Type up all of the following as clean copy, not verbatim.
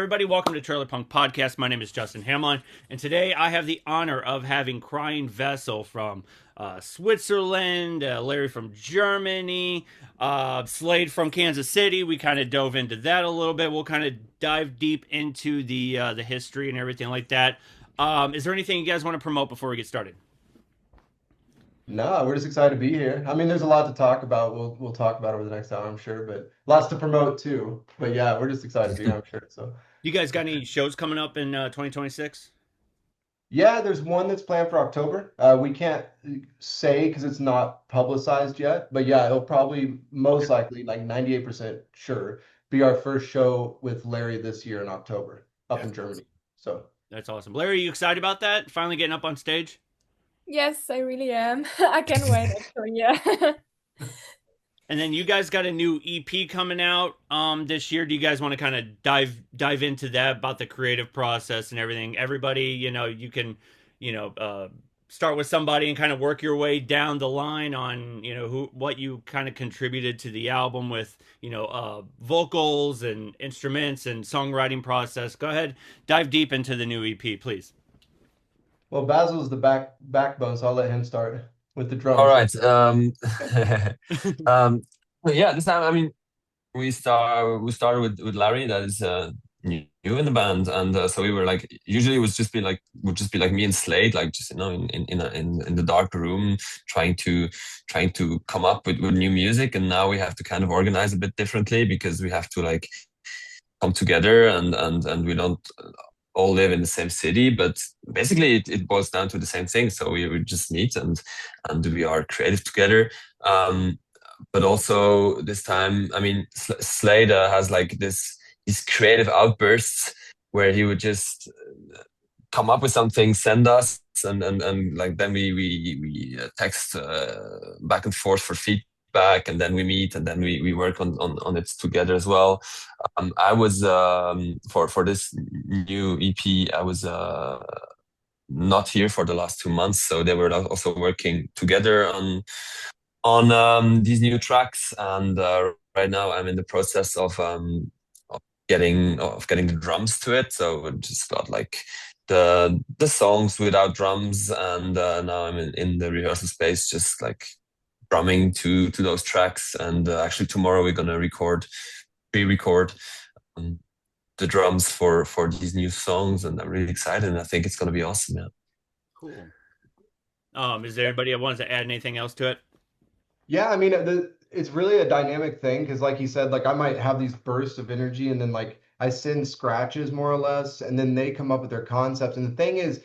everybody, welcome to Trailer Punk Podcast. My name is Justin Hamlin, and today I have the honor of having Crying Vessel from Switzerland, Larry from Germany, Slade from Kansas City. We kind of dove into that a little bit. We'll kind of dive deep into the history and everything like that. Is there anything you guys want to promote before we get started? No, we're just excited to be here. I mean, there's a lot to talk about. We'll talk about over the next hour, I'm sure, but lots to promote too. But yeah, we're just excited to be here, I'm sure. So You guys got any shows coming up in 2026? yeah, there's one that's planned for October. We can't say because it's not publicized yet, but yeah, it'll probably most likely, like 98% sure, be our first show with Larry this year in October up in That's awesome. Germany. So That's awesome. Larry, are you excited about that? Finally getting up on stage? Yes, I really am. I can't wait, actually. Yeah. And then you guys got a new EP coming out this year. Do you guys want to kind of dive into that about the creative process and everything? Everybody, you can, you know, uh, start with somebody and kind of work your way down the line on, who what you kind of contributed to the album with, vocals and instruments and songwriting process. Go ahead, dive deep into the new EP, please. well, Basil's the backbone, so I'll let him start with the All drums. right. Um, yeah, this time, I mean, we started with Larry, that is new in the band, and so we were like, usually it would just be like me and Slade, like just in the dark room, trying to come up with new music, and now we have to kind of organize a bit differently because we have to like come together and we don't all live in the same city, but basically it boils down to the same thing. So we just meet and we are creative together. But also this time, I mean, Slade has like these creative outbursts where he would just come up with something, send us, and like then we text back and forth for feedback, and then we meet, and then we work on it together as well. I was for this new EP, I was not here for the last 2 months, so they were also working together on these new tracks, and right now I'm in the process of getting the drums to it. So we just got like the songs without drums, and now I'm in the rehearsal space, just like drumming to those tracks. And actually tomorrow we're gonna pre-record um, the drums for these new songs, and I'm really excited. And I think it's gonna be awesome, man. Cool. Is there anybody that wants to add anything else to it? Yeah, I mean, it's really a dynamic thing because, like you said, like I might have these bursts of energy, and then like I send scratches more or less, and then they come up with their concepts. And the thing is,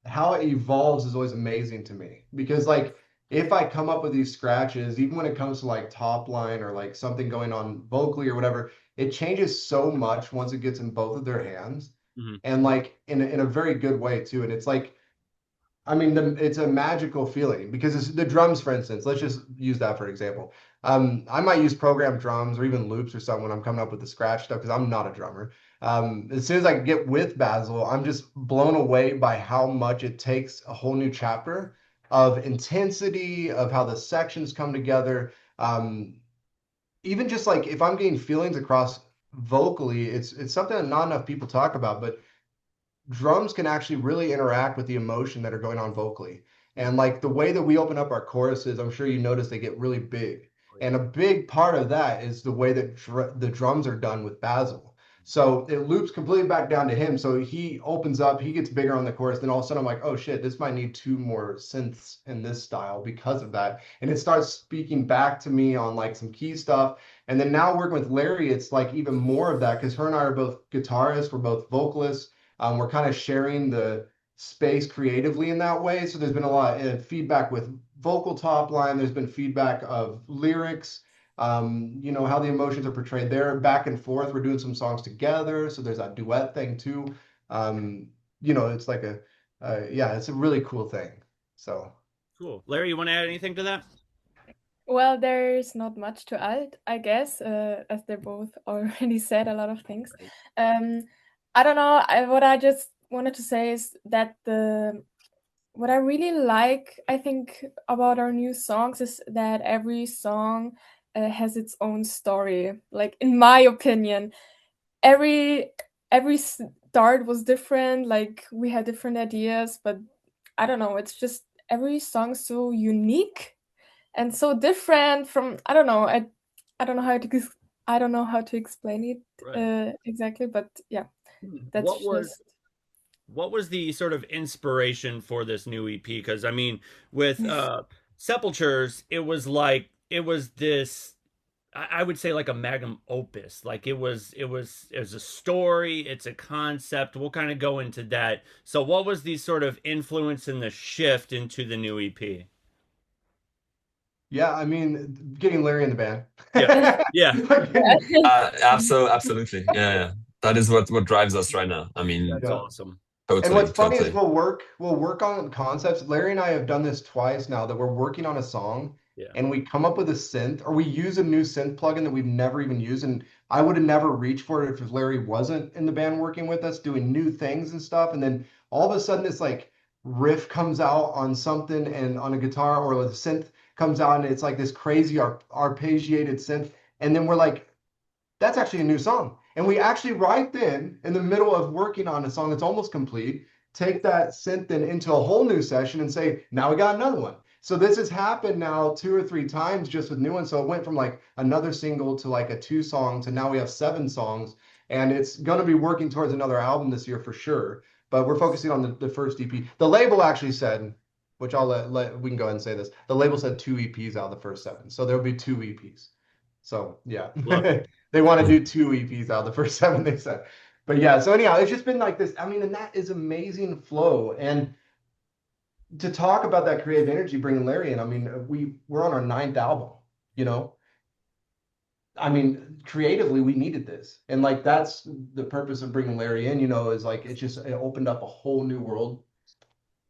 how it evolves is always amazing to me because, like, if I come up with these scratches, even when it comes to like top line or like something going on vocally or whatever, it changes so much once it gets in both of their hands, Hmm. and like in a very good way too. And it's like I mean, it's a magical feeling because it's the drums, for instance. Let's just use that for example. I might use programmed drums or even loops or something when I'm coming up with the scratch stuff because I'm not a drummer. As soon as I get with Basil, I'm just blown away by how much it takes a whole new chapter of intensity, of how the sections come together. Even just like if I'm getting feelings across vocally, it's something that not enough people talk about, but drums can actually really interact with the emotion that are going on vocally. And like the way that we open up our choruses, I'm sure you notice they get really big. And a big part of that is the way that the drums are done with Basil. So it loops completely back down to him. So he opens up, he gets bigger on the chorus. Then all of a sudden I'm like, oh shit, this might need two more synths in this style because of that. And it starts speaking back to me on like some key stuff. And then now working with Larry, it's like even more of that because her and I are both guitarists, we're both vocalists, we're kind of sharing the space creatively in that way. So there's been a lot of feedback with vocal top line. There's been feedback of lyrics, how the emotions are portrayed there, back and forth. We're doing some songs together. So there's that duet thing too. It's like yeah, it's a really cool thing. So. Cool. Larry, you want to add anything to that? Well, there's not much to add, I guess, as they both already said a lot of things. Right. Um, I don't know. What I just wanted to say is that what I really like, I think, about our new songs is that every song has its own story. Like in my opinion, every every start was different. Like we had different ideas, but I don't know. It's just every song so unique and so different from. I don't know. I don't know how to I don't know how to explain it Right. exactly, but yeah, What that's was just. what was the sort of inspiration for this new EP? Because I mean, with Sepultures, it was like it was this. I would say like a magnum opus. Like it was a story. It's a concept. We'll kind of go into that. So, what was the sort of influence in the shift into the new EP? Yeah, I mean, getting Larry in the band. Yeah, yeah, Fucking- Absolutely. Yeah, yeah. That is what drives us right now. I mean, that's yeah. awesome. And what's totally, funny is totally. we'll work on concepts. Larry and I have done this twice now that we're working on a song Yeah, and we come up with a synth or we use a new synth plugin that we've never even used. And I would have never reached for it if Larry wasn't in the band working with us, doing new things and stuff. And then all of a sudden this like riff comes out on something and on a guitar or the synth comes out and it's like this crazy arpeggiated synth. And then we're like, that's actually a new song. And we actually right then, in the middle of working on a song that's almost complete, take that synth then into a whole new session and say, now we got another one. So this has happened now 2 or 3 times just with new ones. So it went from like another single to like a 2 song to now we have 7 songs. And it's going to be working towards another album this year for sure. But we're focusing on the first EP. The label actually said, which I'll we can go ahead and say this. The label said 2 EPs out of the first 7. So there'll be 2 EPs. So yeah. love it. They want to do 2 EPs out of the first 7, they said. But yeah, so anyhow, it's just been like this. I mean, and that is amazing flow. And to talk about that creative energy, bringing Larry in, I mean, we're on our 9th album, you know. I mean, creatively, we needed this. And like that's the purpose of bringing Larry in, is like it opened up a whole new world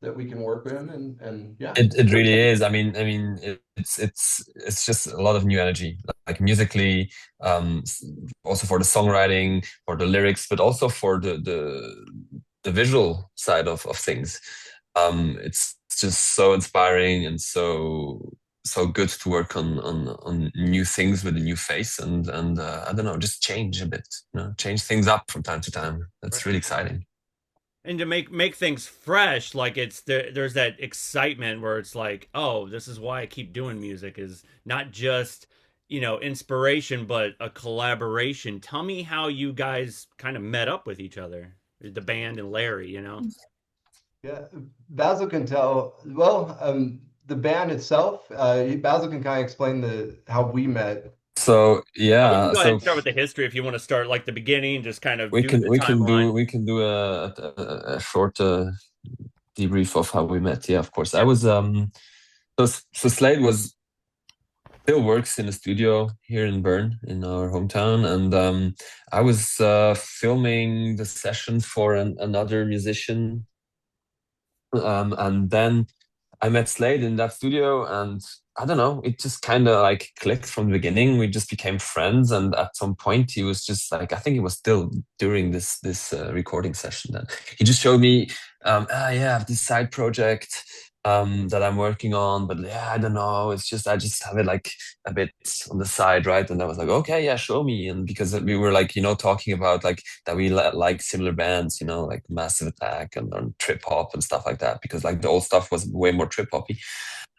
that we can work in. And yeah, It really is. It's just a lot of new energy, like musically, also for the songwriting, for the lyrics, but also for the visual side of things. It's just so inspiring and so good to work on new things with a new face and I don't know, just change a bit, change things up from time to time. That's Right. really exciting. And to make things fresh, like there's that excitement where it's like, oh, this is why I keep doing music, is not just inspiration but a collaboration. Tell me how you guys kind of met up with each other, the band and Larry. yeah. Basil can tell. Well, the band itself, Basil can kind of explain the how we met. So We can yeah, go ahead so and start with the history if you want to start like the beginning, just kind of we do can the we can do timeline. we can do a short debrief of how we met. Yeah, of course. I Yeah. was so Slade was still works in a studio here in Bern, in our hometown, and I was filming the sessions for another musician, and then I met Slade in that studio, and I don't know, it just kind of like clicked from the beginning. We just became friends, and at some point, he was just like, I think it was still during this recording session that he just showed me, yeah, I have this side project that I'm working on, but yeah, I don't know. It's just I just have it like a bit on the side, right? And I was like, okay, yeah, show me. And because we were like, talking about like that we like similar bands, like Massive Attack and trip hop and stuff like that, because like the old stuff was way more trip hoppy.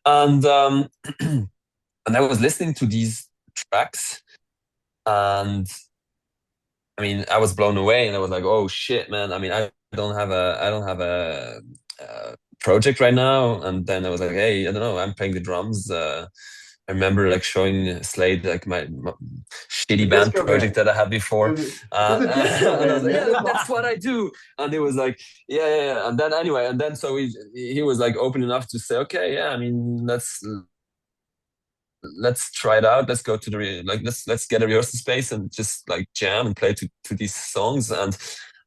And and I was listening to these tracks, and I mean, I was blown away, and I was like, "Oh shit, man! I mean, I don't have a project right now." And then I was like, "Hey, I don't know. I'm playing the drums." I remember like showing Slade like my The shitty band disco project band. that I had before, It was a disco and I was band, like, man. "Yeah, It was that's what awesome. I do." And he was like, "Yeah, yeah, yeah." And then anyway, and then so he was like open enough to say, "Okay, yeah, I mean, let's try it out. Let's go to like let's get a rehearsal space and just like jam and play to these songs." And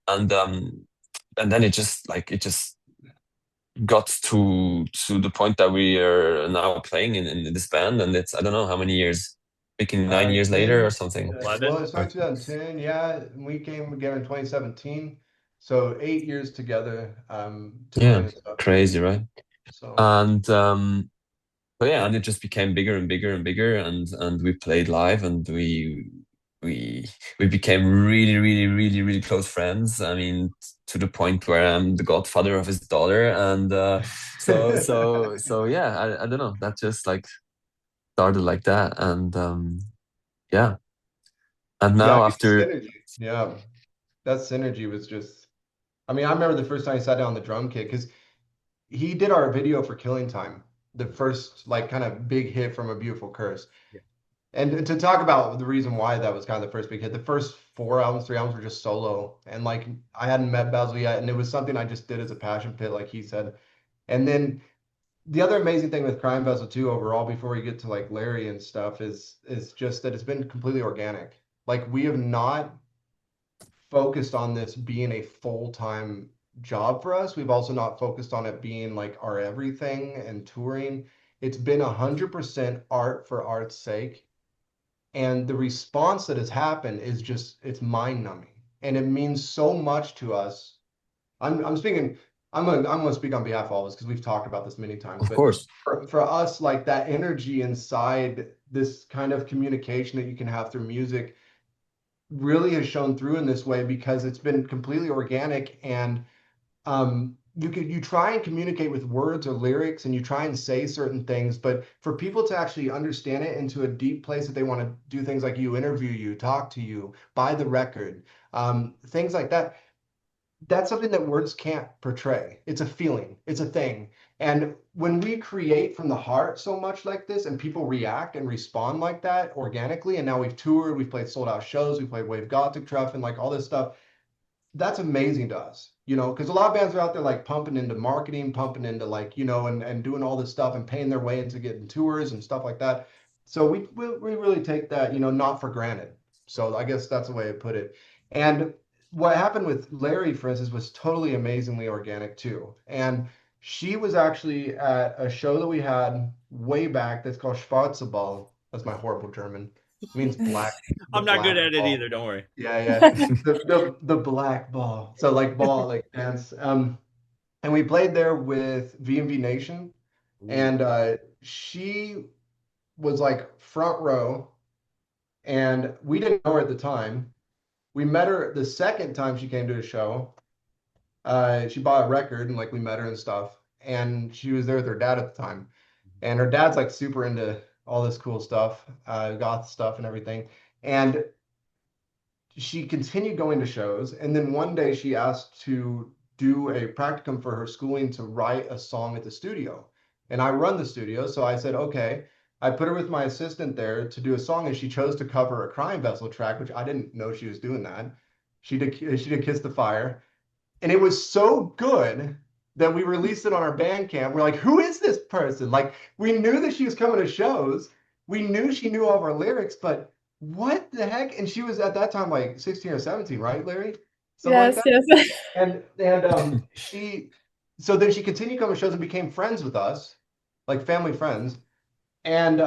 and then it just got to the point that we are now playing in this band, and it's I don't know how many years, making 9 years later or 10. something. Well, 11. it started 2010, yeah. And we came together in 2017. So 8 years together to play Yeah, this stuff. crazy, right? So And but yeah, and it just became bigger and bigger and bigger, and we played live, and we we became really, really, really, really close friends. I mean, to the point where I'm the godfather of his daughter, and so yeah. I don't know. That just like started like that, and yeah. And Yeah, I now mean, after, synergy. Yeah, that synergy was just. I mean, I remember the first time he sat down on the drum kit because he did our video for Killing Time, the first like kind of big hit from A Beautiful Curse. Yeah. And to talk about the reason why that was kind of the first big hit, the first four albums, three albums were just solo. And like I hadn't met Basil yet, and it was something I just did as a passion pit, like he said. And then the other amazing thing with Crime Vessel too, overall, before we get to like Larry and stuff, is just that it's been completely organic. Like we have not focused on this being a full-time job for us. We've also not focused on it being like our everything and touring. It's been 100% art for art's sake. And the response that has happened is just, it's mind-numbing. And it means so much to us. I'm speaking, I'm gonna speak on behalf of all of us because we've talked about this many times. of But course, for us, like that energy inside this kind of communication that you can have through music really has shown through in this way because it's been completely organic and you try and communicate with words or lyrics and you try and say certain things, but for people to actually understand it into a deep place that they want to do things like you, interview you, talk to you, buy the record, things like that, that's something that words can't portray. It's a feeling, it's a thing. And when we create from the heart so much like this and people react and respond like that organically, and now we've toured, we've played sold out shows, we played Wave Gothic Truff and like all this stuff, that's amazing to us, because a lot of bands are out there like pumping into marketing, pumping into like, and doing all this stuff and paying their way into getting tours and stuff like that. So we really take that, not for granted. So I guess that's the way I put it. And what happened with Larry, for instance, was totally amazingly organic too. And she was actually at a show that we had way back that's called Schwarze Ball. That's my horrible German. It means black, the I'm not good black at it ball. either. Don't worry. Yeah, yeah. The black ball. So like ball, like dance. And we played there with VMV Nation, Ooh. and she was like front row, and we didn't know her at the time. We met her the second time she came to a show. She bought a record, and like we met her and stuff, and she was there with her dad at the time, and her dad's like super into all this cool stuff, goth stuff and everything, and she continued going to shows, and then one day she asked to do a practicum for her schooling to write a song at the studio. And I run the studio, so I said, okay. I put her with my assistant there to do a song, and she chose to cover a Crime Vessel track, which I didn't know she was doing that. She did Kiss the Fire, and it was so good that we released it on our Bandcamp. We're like, who is this person? Like, we knew that she was coming to shows. We knew she knew all of our lyrics, but what the heck? And she was at that time like 16 or 17, right, Larry? Something like Yes, that. yes. And so then she continued coming to shows and became friends with us, like family friends. And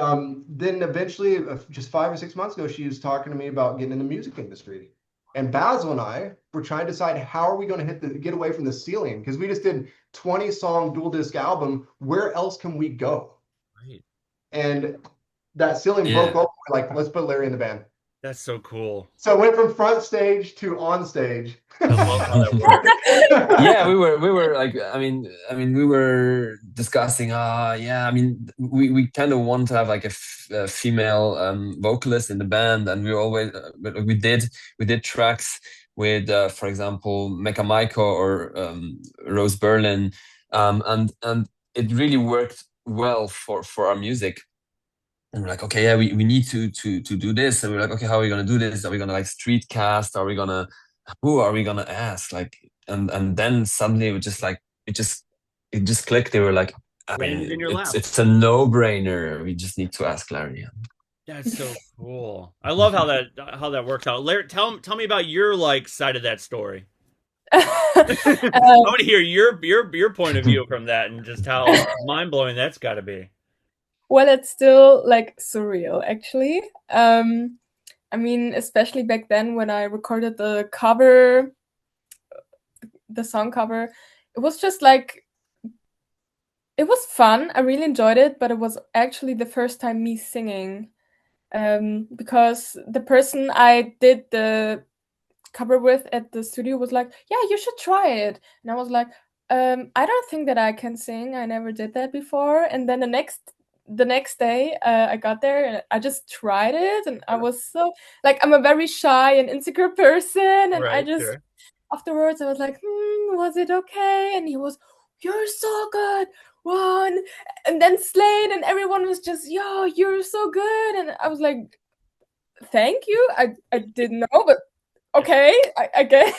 then eventually, just 5 or 6 months ago, she was talking to me about getting in the music industry. And Basil and I were trying to decide how are we going to get away from the ceiling because we just did 20-song dual disc album. Where else can we go? Right. And that ceiling broke yeah. open. We're like, let's put Larry in the band. That's so cool. So it went from front stage to on stage. I love how that works. Yeah, we were like, I mean we were discussing, yeah, I mean we kind of want to have like a female vocalist in the band, and we always we did tracks with for example Mecca Maiko or Rose Berlin, and it really worked well for our music. And we're like, okay, yeah, we need to do this. And we're like, okay, how are we gonna do this? Are we gonna like street cast? Are we gonna who are we gonna ask? Like, and then suddenly it just clicked. They were like, I Wind in mean, your it's lap. it's a no-brainer. We just need to ask Larry. That's so cool. I love how that works out. Larry, tell me about your like side of that story. I want to hear your point of view from that and just how mind blowing that's got to be. Well, it's still like surreal, actually. I mean, especially back then when I recorded the song cover, it was just like, it was fun. I really enjoyed it, but it was actually the first time me singing. because the person I did the cover with at the studio was like, "Yeah, you should try it." And I was like, I don't think that I can sing. I never did that before." And then the next day, I got there and I just tried it, and I was so like, I'm a very shy and insecure person, and I Right, just sure. afterwards I was like, was it okay? And he was, "You're so good, one." And then Slade and everyone was just, "Yo, you're so good." And I was like, "Thank you. I didn't know, but okay, I guess."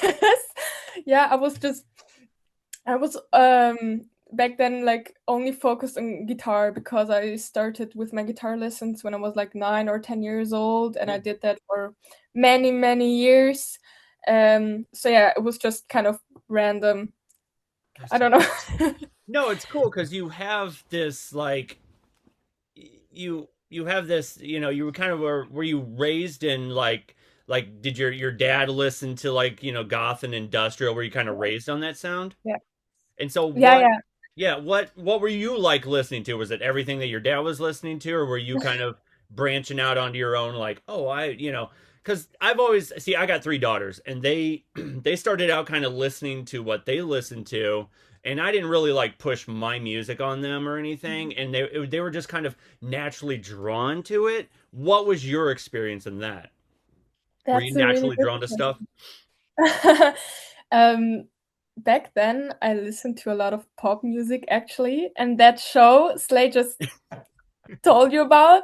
Yeah, I was back then like only focused on guitar because I started with my guitar lessons when I was like 9 or 10 years old, and I Yeah, did that for many, many years. So yeah, it was just kind of random. that's I so don't cool. know. No, it's cool because you have this like you have this, you were kind of were you raised in like did your dad listen to like, goth and industrial? Were you kind of raised on that sound? Yeah, And so yeah, what yeah. yeah, what were you like listening to? Was it everything that your dad was listening to, or were you kind of branching out onto your own like, oh, cuz I've always see I got three daughters and they they started out kind of listening to what they listened to, and I didn't really like push my music on them or anything, and they were just kind of naturally drawn to it. What was your experience in that? Were you That's a really naturally good drawn to stuff? question. um, Back then, I listened to a lot of pop music actually, and that show Slay just told you about,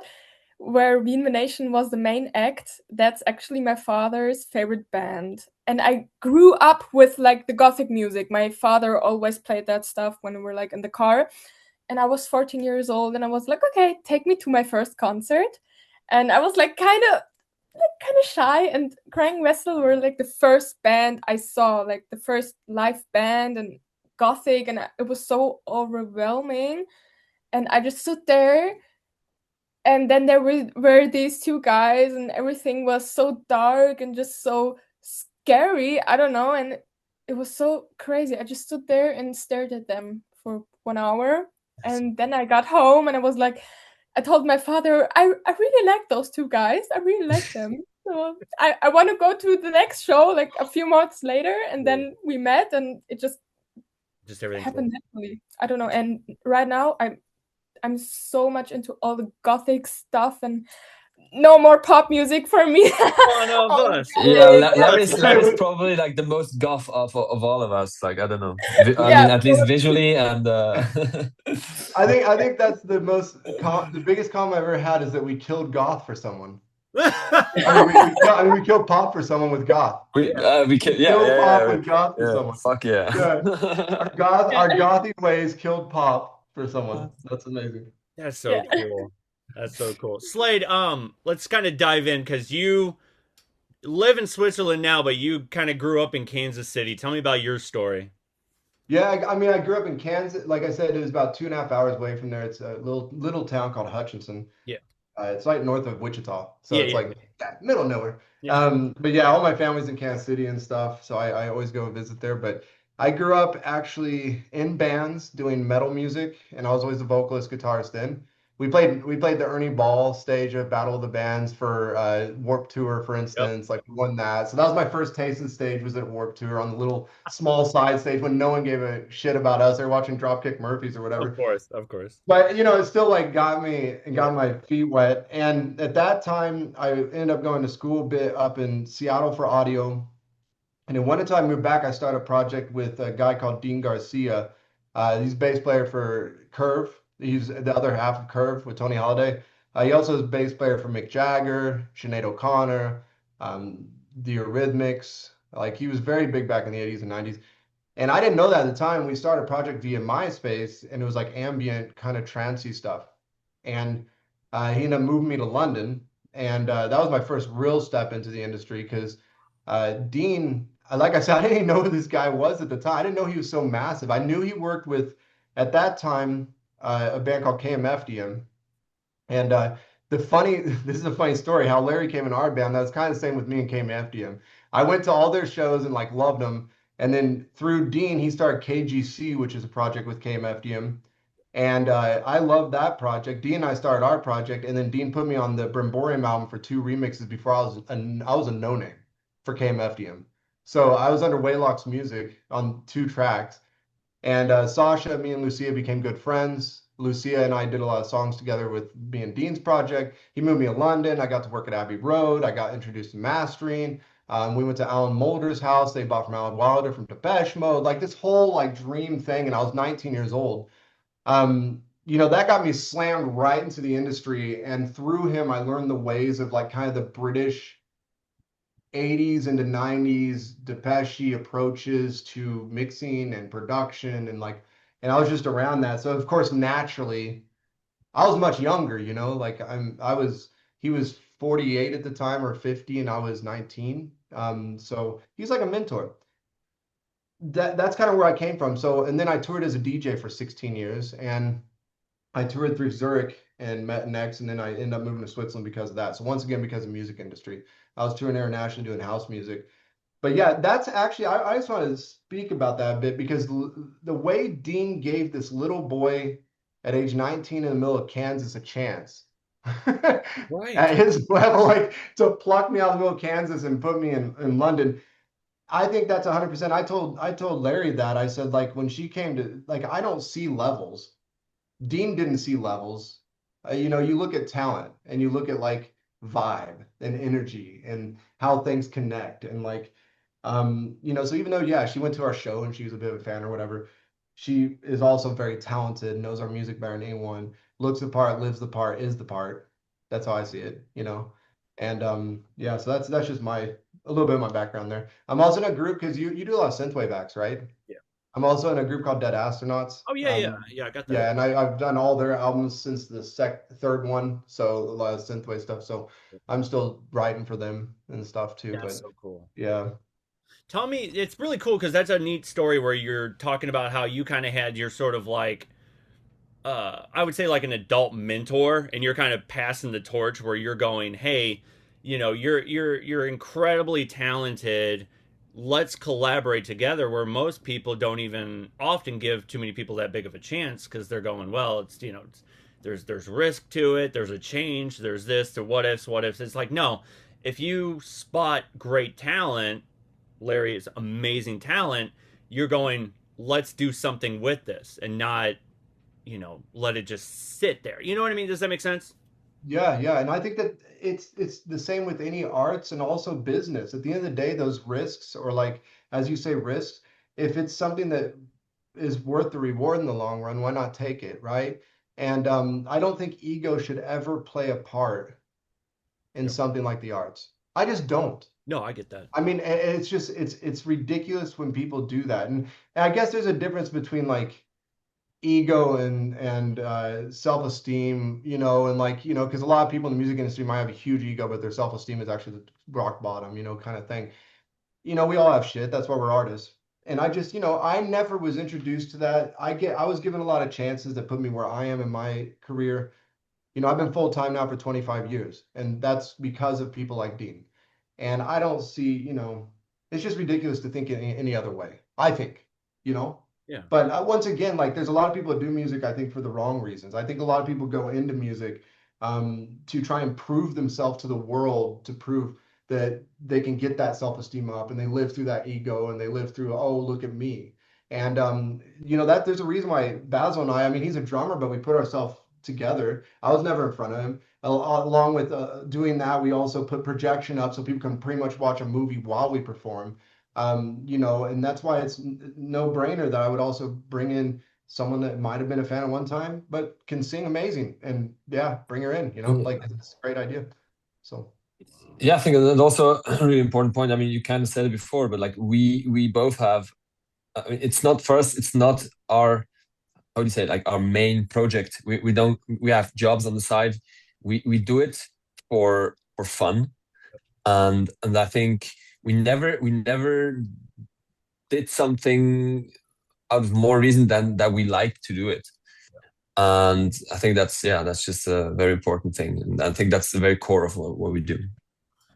where Wien Nation was the main act, that's actually my father's favorite band. And I grew up with like the gothic music. My father always played that stuff when we were like in the car. And I was 14 years old and I was like, okay, take me to my first concert. And I was like kind of shy, and Crying Vessel were like the first band I saw, like the first live band and gothic, and it was so overwhelming. And I just stood there, and then there were these two guys, and everything was so dark and just so scary. I don't know, and it was so crazy. I just stood there and stared at them for 1 hour, and then I got home and I was like, I told my father, I really like those two guys. I really like them. So I want to go to the next show like a few months later, and Yeah. then we met, and it just Just everything happened clicked. naturally. I don't know. And right now I'm so much into all the gothic stuff, and no more pop music for me. One of All us. Yeah, gothic. Let's Larry's probably like the most goth of all of us. Like I don't know. I Yeah, mean, at least visually and I think that's the biggest comment I've ever had is that we killed Goth for someone. I mean, we killed Pop for someone with Goth. we can, We yeah, killed yeah, Pop yeah, with Goth for yeah. someone. Fuck yeah. Yeah, yeah, our gothy ways killed Pop for someone. That's amazing. That's yeah. so cool. That's so cool. Slade, let's kind of dive in because you live in Switzerland now, but you kind of grew up in Kansas City. Tell me about your story. Yeah, I mean, I grew up in Kansas. Like I said, it was about 2.5 hours away from there. It's a little town called Hutchinson. Yeah. It's right north of Wichita, so Yeah, it's yeah, like middle of nowhere. yeah. But yeah, all my family's in Kansas City and stuff, so I always go visit there. But I grew up actually in bands doing metal music, and I was always the vocalist, guitarist. Then we played the Ernie Ball stage of Battle of the Bands for Warped Tour, for Yep. instance. Like we won that, so that was my first taste of the stage. Was at Warped Tour on the little small side stage when no one gave a shit about us. They were watching Dropkick Murphys or Of whatever. course, of course. But it still like got me and Yeah. got my feet wet. And at that time, I ended up going to school a bit up in Seattle for audio. And then one time I moved back, I started a project with a guy called Dean Garcia. He's bass player for Curve. He's the other half of Curve with Tony Holiday. He also is bass player for Mick Jagger, Sinead O'Connor, um, the Eurythmics. Like he was very big back in the 80s and 90s. And I didn't know that at the time. We started a project via MySpace, and it was like ambient kind of trancey stuff. And he ended up moving me to London, and that was my first real step into the industry because Dean, like I said, I didn't even know who this guy was at the time. I didn't know he was so massive. I knew he worked with, at that time, a band called KMFDM, and this is a funny story how Larry came in our band. That's kind of the same with me and KMFDM. I went to all their shows and like loved them. And then through Dean, he started KGC, which is a project with KMFDM. And I love that project. Dean and I started our project, and then Dean put me on the Brimborium album for 2 remixes before I was a no name for KMFDM. So I was under Waylock's music on 2 tracks, and Sasha, me and Lucia became good friends. Lucia and I did a lot of songs together with me and Dean's project. He moved me to London. I got to work at Abbey Road. I got introduced to mastering. We went to Alan Moulder's house. They bought from Alan Wilder from Depeche Mode, like this whole like dream thing. And I was 19 years old. That got me slammed right into the industry. And through him, I learned the ways of like kind of the British 80s into 90s Depeche approaches to mixing and production and I was just around that. So of course, naturally, I was much younger, like he was 48 at the time or 50 and I was 19. So he's like a mentor. That's kind of where I came from. So and then I toured as a DJ for 16 years and I toured through Zurich and met Next, and then I ended up moving to Switzerland because of that. So once again, because of music industry, I was touring internationally doing house music. But yeah, that's actually I just want to speak about that a bit because the way Dean gave this little boy at age 19 in the middle of Kansas a chance Right. at his level, like to pluck me out of the middle of Kansas and put me in London. I think that's 100%. I told Larry that I said like when she came to like I don't see levels. Dean didn't see levels. You look at talent and you look at like vibe and energy and how things connect and like, so even though, yeah, she went to our show and she was a bit of a fan or whatever, she is also very talented, knows our music better than anyone, looks the part, lives the part, is the part. That's how I see it. And yeah, so that's just a little bit of my background there. I'm also in a group because you do a lot of synthwave acts, right? Yeah. I'm also in a group called Dead Astronauts. Oh yeah, I got that. Yeah, and I've done all their albums since the third one, so a lot of synthwave stuff. So I'm still writing for them and stuff too. That's But so cool. yeah, Tell me, it's really cool because that's a neat story where you're talking about how you kind of had your sort of like I would say like an adult mentor, and you're kind of passing the torch where you're going, hey, you're incredibly talented. Let's collaborate together. Where most people don't even often give too many people that big of a chance because they're going, well, there's risk to it. There's a change. There's this. The what ifs. What ifs. It's like no, if you spot great talent, Larry is amazing talent. You're going, let's do something with this, and not let it just sit there. You know what I mean? Does that make sense? yeah, and I think that it's the same with any arts and also business. At the end of the day, those risks or like as you say, risks, if it's something that is worth the reward in the long run, why not take it, right? And I don't think ego should ever play a part in Yep. something like the arts. I just don't. No, I get that. I mean, it's just it's ridiculous when people do that, and I guess there's a difference between like ego and self-esteem, and like because a lot of people in the music industry might have a huge ego, but their self-esteem is actually the rock bottom, kind of thing. We all have shit. That's why we're artists. And I just, I never was introduced to that. I was given a lot of chances that put me where I am in my career. I've been full time now for 25 years, and that's because of people like Dean. And I don't see, it's just ridiculous to think in any other way. I think, you know. Yeah. But once again, like there's a lot of people that do music, I think, for the wrong reasons. I think a lot of people go into music to try and prove themselves to the world, to prove that they can get that self-esteem up, and they live through that ego, and they live through, oh, look at me. And that there's a reason why Basil and I mean, he's a drummer, but we put ourselves together. I was never in front of him. Along with doing that, we also put projection up so people can pretty much watch a movie while we perform. And that's why it's no brainer that I would also bring in someone that might have been a fan at one time, but can sing amazing. And yeah, bring her in, like it's a great idea. So. Yeah, I think that's also a really important point. I mean, you kind of said it before, but like we both have, I mean, it's not first, it's not our, how do you say it, like our main project. We have jobs on the side. We do it for fun. And I think we never did something out of more reason than that we like to do it. And I think that's just a very important thing. And I think that's the very core of what we do.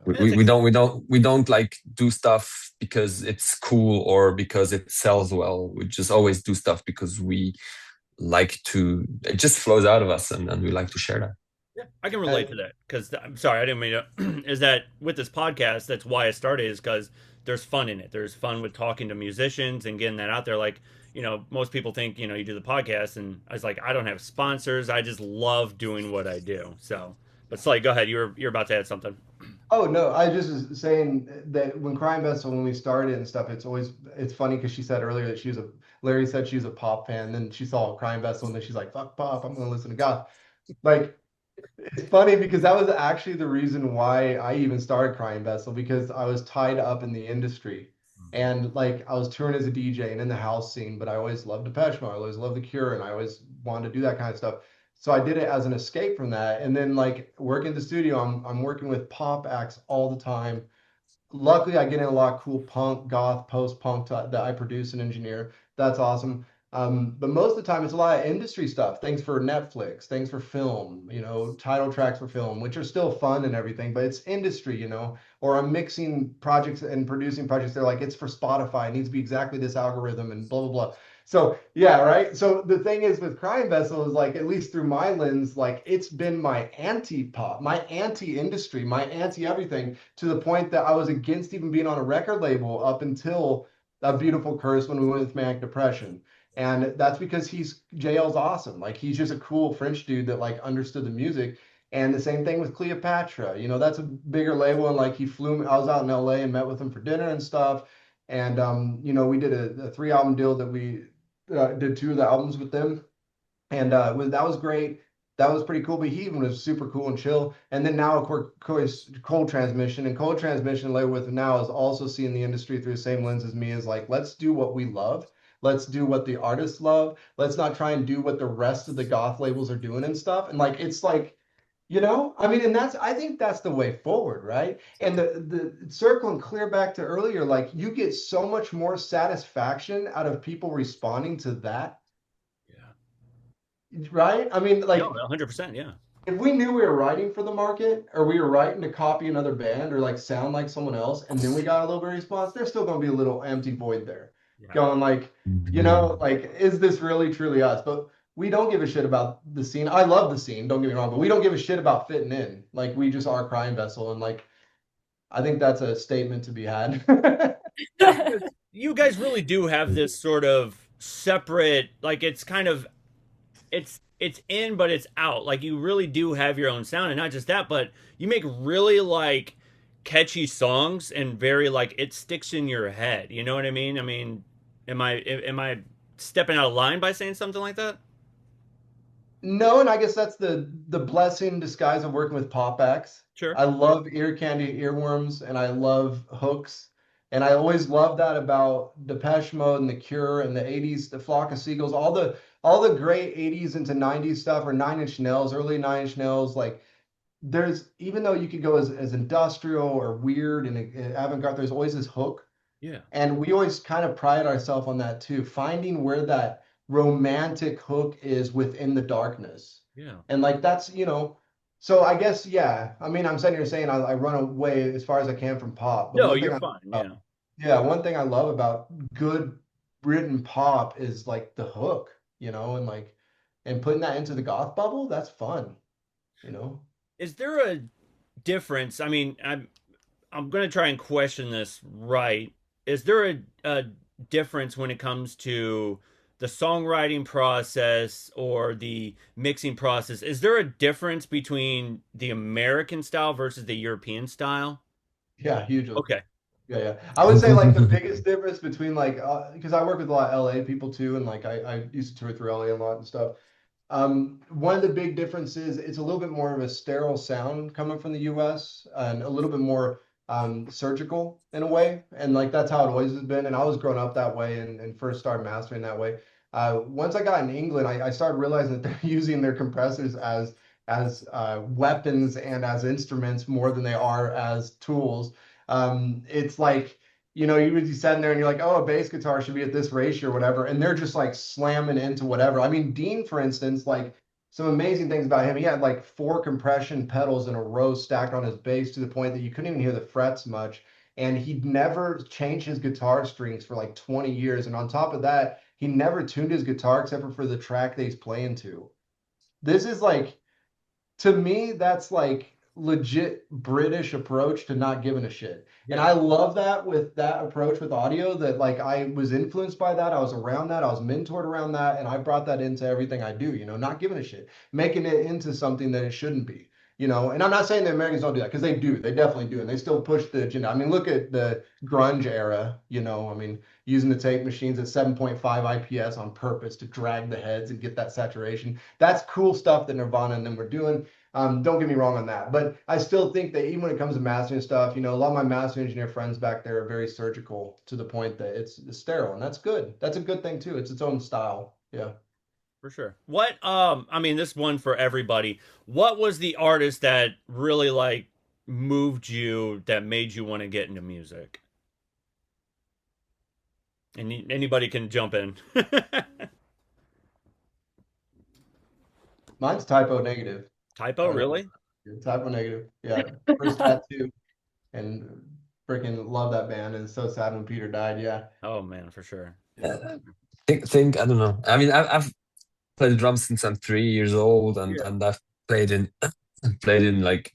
We don't like do stuff because it's cool or because it sells well. We just always do stuff because we like to, it just flows out of us, and we like to share that. Yeah, I can relate to that because I'm sorry, I didn't mean to. Is that with this podcast? That's why I started. Is because there's fun in it. There's fun with talking to musicians and getting that out there. Like, most people think you do the podcast, and I was like, I don't have sponsors. I just love doing what I do. So, but Slay, go ahead. You're about to add something. Oh no, I just was saying that when Crime Vessel, when we started and stuff, it's funny because she said earlier that Larry said she was a pop fan, then she saw Crime Vessel and then she's like, fuck pop, I'm gonna listen to goth. Like, it's funny because that was actually the reason why I even started Crime Vessel, because I was tied up in the industry. And like I was touring as a DJ and in the house scene, but I always loved Depeche Mode, I always loved The Cure, and I always wanted to do that kind of stuff. So I did it as an escape from that. And then like working at the studio, I'm working with pop acts all the time. Luckily, I get in a lot of cool punk, goth, post-punk that I produce and engineer. That's awesome. But most of the time, it's a lot of industry stuff. Things for Netflix, things for film, title tracks for film, which are still fun and everything, but it's industry. Or I'm mixing projects and producing projects. They're like, it's for Spotify. It needs to be exactly this algorithm and blah, blah, blah. So yeah, right. So the thing is with Crime Vessel is like, at least through my lens, like it's been my anti-pop, my anti-industry, my anti-everything, to the point that I was against even being on a record label up until A Beautiful Curse when we went with Manic Depression. And that's because JL's awesome. Like he's just a cool French dude that like understood the music. And the same thing with Cleopatra. That's a bigger label. And like he flew me, I was out in LA and met with him for dinner and stuff. And we did a 3 album deal that we did 2 of the albums with them, and that was great. That was pretty cool. But he even was super cool and chill. And then now, of course, Cold Transmission, and Cold Transmission later with him now is also seeing the industry through the same lens as me. Is like, let's do what we love. Let's do what the artists love. Let's not try and do what the rest of the goth labels are doing and stuff. And like, it's like, I mean, and I think that's the way forward, right? And the circling clear back to earlier, like you get so much more satisfaction out of people responding to that, Yeah. right? I mean, No, like 100%. Yeah. if we knew we were writing for the market or we were writing to copy another band or like sound like someone else, and then we got a little bit of response, there's still going to be a little empty void there, Yeah. going like, like, is this really truly us? But we don't give a shit about the scene. I love the scene, don't get me wrong, but we don't give a shit about fitting in. Like, we just are Crime Vessel, and like, I think that's a statement to be had. Yeah, because you guys really do have this sort of separate, like it's kind of it's in but it's out. Like you really do have your own sound, and not just that, but you make really like catchy songs and very like it sticks in your head. You know what I mean? I mean, am I stepping out of line by saying something like that? No, and I guess that's the blessing in disguise of working with pop acts. Sure. I love ear candy earworms and I love hooks. And I always loved that about Depeche Mode and The Cure and the 80s, the Flock of Seagulls, all the great 80s into 90s stuff, or Nine Inch Nails, early Nine Inch Nails. Like there's, even though you could go as industrial or weird and avant-garde, there's always this hook. Yeah. And we always kind of pride ourselves on that too, finding where that romantic hook is within the darkness. Yeah. And like so I guess, yeah. I mean, I'm sitting here saying I run away as far as I can from pop. But No, you're fine. Yeah. one thing I love about good written pop is like the hook, and like and putting that into the goth bubble, that's fun, you know. Is there a difference? I mean, I'm going to try and question this right. Is there a difference when it comes to the songwriting process or the mixing process? Is there a difference between the American style versus the European style? Yeah, hugely. Okay. Yeah. I would say like the biggest difference between like because I work with a lot of LA people too, and like I used to tour through LA a lot and stuff. One of the big differences, it's a little bit more of a sterile sound coming from the US and a little bit more surgical in a way. And like that's how it always has been. And I was growing up that way and first started mastering that way. Once I got in England, I started realizing that they're using their compressors as weapons and as instruments more than they are as tools. It's like, you would be sitting there and you're like, oh, a bass guitar should be at this ratio or whatever. And they're just like slamming into whatever. I mean, Dean, for instance, like some amazing things about him. He had like 4 compression pedals in a row stacked on his bass to the point that you couldn't even hear the frets much. And he'd never changed his guitar strings for like 20 years. And on top of that, he never tuned his guitar except for the track that he's playing to. This is like, to me, that's like legit British approach to not giving a shit. And Yeah. I love that with that approach with audio, that like I was influenced by that. I was around that. I was mentored around that. And I brought that into everything I do, not giving a shit, making it into something that it shouldn't be. And I'm not saying the Americans don't do that, because they do. They definitely do. And they still push the agenda. I mean, look at the grunge era, I mean, using the tape machines at 7.5 IPS on purpose to drag the heads and get that saturation. That's cool stuff that Nirvana and them were doing. Don't get me wrong on that, but I still think that even when it comes to mastering stuff, a lot of my master engineer friends back there are very surgical to the point that it's sterile, and that's good. That's a good thing too. It's its own style. Yeah. For sure. What I mean, this one for everybody. What was the artist that really like moved you, that made you want to get into music? And anybody can jump in. Mine's typo negative. Typo, really? Typo negative. Yeah. First tattoo, and freaking love that band. And it's so sad when Peter died. Yeah. Oh man, for sure. Yeah. Think I don't know. I mean, I've played the drums since I'm 3 years old, and Yeah. I've played in played in like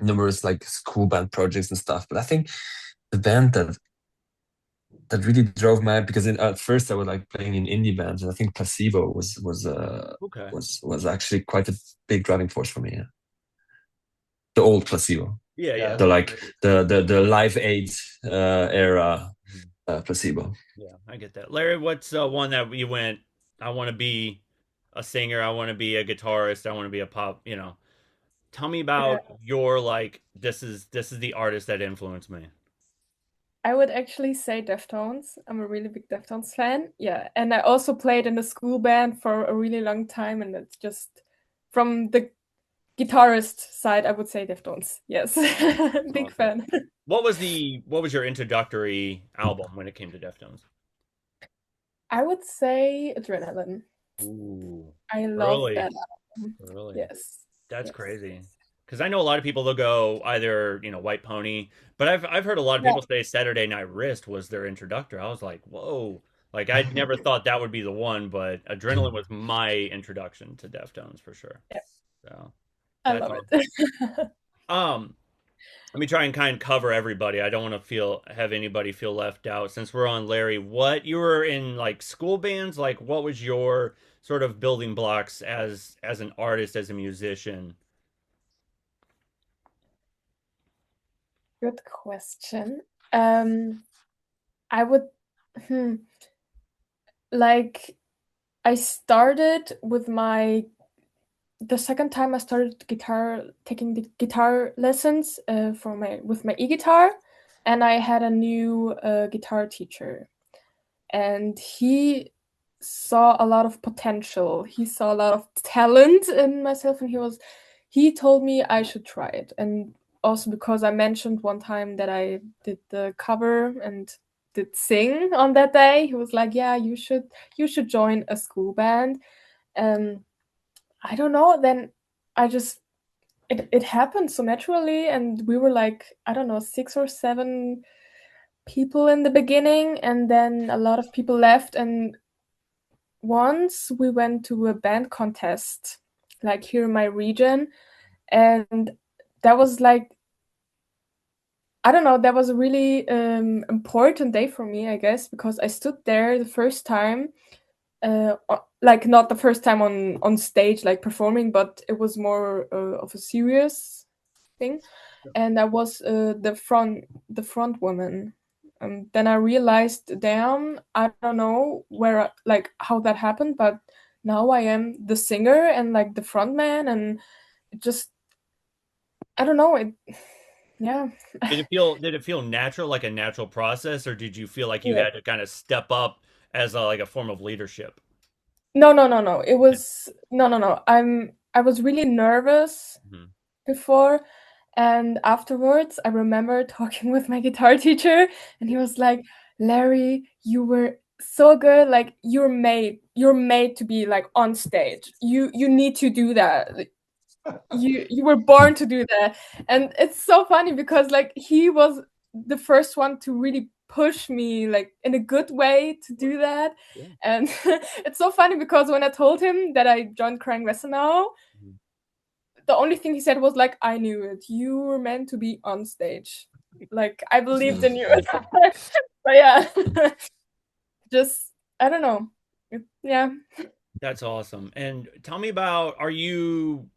numerous like school band projects and stuff. But I think the band that really drove me, because at first I was like playing in indie bands, and I think Placebo Okay. was actually quite a big driving force for me. Yeah. The old Placebo, Yeah, Yeah. yeah. the like the Live Aid era Placebo. Yeah, I get that. Larry, what's one that you went, I want to be a singer, I want to be a guitarist, I want to be a pop, Tell me Yeah, about your like this is the artist that influenced me. I would actually say Deftones. I'm a really big Deftones fan. Yeah, and I also played in the school band for a really long time, and it's just from the guitarist side, I would say Deftones. Yes, big Awesome. fan. What was your introductory album when it came to Deftones? I would say Adrenaline. Ooh. I love Early. that album. Really? Yes, That's yes. crazy. Because I know a lot of people, they'll go either, White Pony, but I've heard a lot of Yeah, people say Saturday Night Wrist was their introductor. I was like, whoa. Like I never thought that would be the one, but Adrenaline was my introduction to Deftones for sure. yeah, So I that's love awesome. it. Let me try and kind of cover everybody. I don't want to have anybody feel left out. Since we're on Larry, what you were in like school bands, like what was your sort of building blocks as an artist, as a musician? Good question. I would, hmm, like, I started with the second time I started taking the guitar lessons with my e-guitar, and I had a new guitar teacher, and he saw a lot of potential. He saw a lot of talent in myself, and he told me I should try it. And also because I mentioned one time that I did the cover and did sing on that day, he was like, "Yeah, you should join a school band." Um, I don't know. Then I just it happened so naturally, and we were like, I don't know, 6 or 7 people in the beginning, and then a lot of people left. And once we went to a band contest, like here in my region, and that was like, I don't know, that was a really important day for me, I guess, because I stood there the first time, like not the first time on stage, like performing, but it was more of a serious thing, and I was the front woman. And then I realized, damn, I don't know like how that happened, but now I am the singer and like the front man, and it just, I don't know it. Yeah. Did it feel natural, like a natural process, or did you feel like you Yeah. had to kind of step up as like a form of leadership? No, no, no, no. It was no, no, no. I was really nervous Mhm. before, and afterwards I remember talking with my guitar teacher, and he was like, "Larry, you were so good. Like you're made to be like on stage. You need to do that. Like, you were born to do that." And it's so funny because like he was the first one to really push me like in a good way to do that. Yeah. And it's so funny because when I told him that I joined Crying now, the only thing he said was like, I knew it. You were meant to be on stage. Like I believed in you. But yeah. Just I don't know. Yeah. That's awesome. And tell me about, are you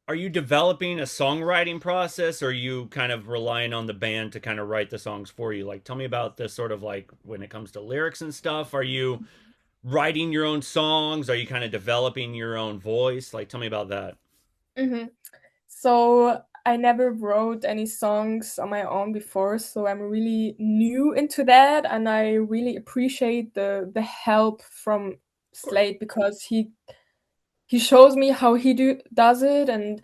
developing a songwriting process, or are you kind of relying on the band to kind of write the songs for you? Like tell me about this sort of like when it comes to lyrics and stuff. Are you writing your own songs? Are you kind of developing your own voice? Like tell me about that. hmm So I never wrote any songs on my own before, so I'm really new into that, and I really appreciate the help from Of course. Slade because he shows me how he does it. And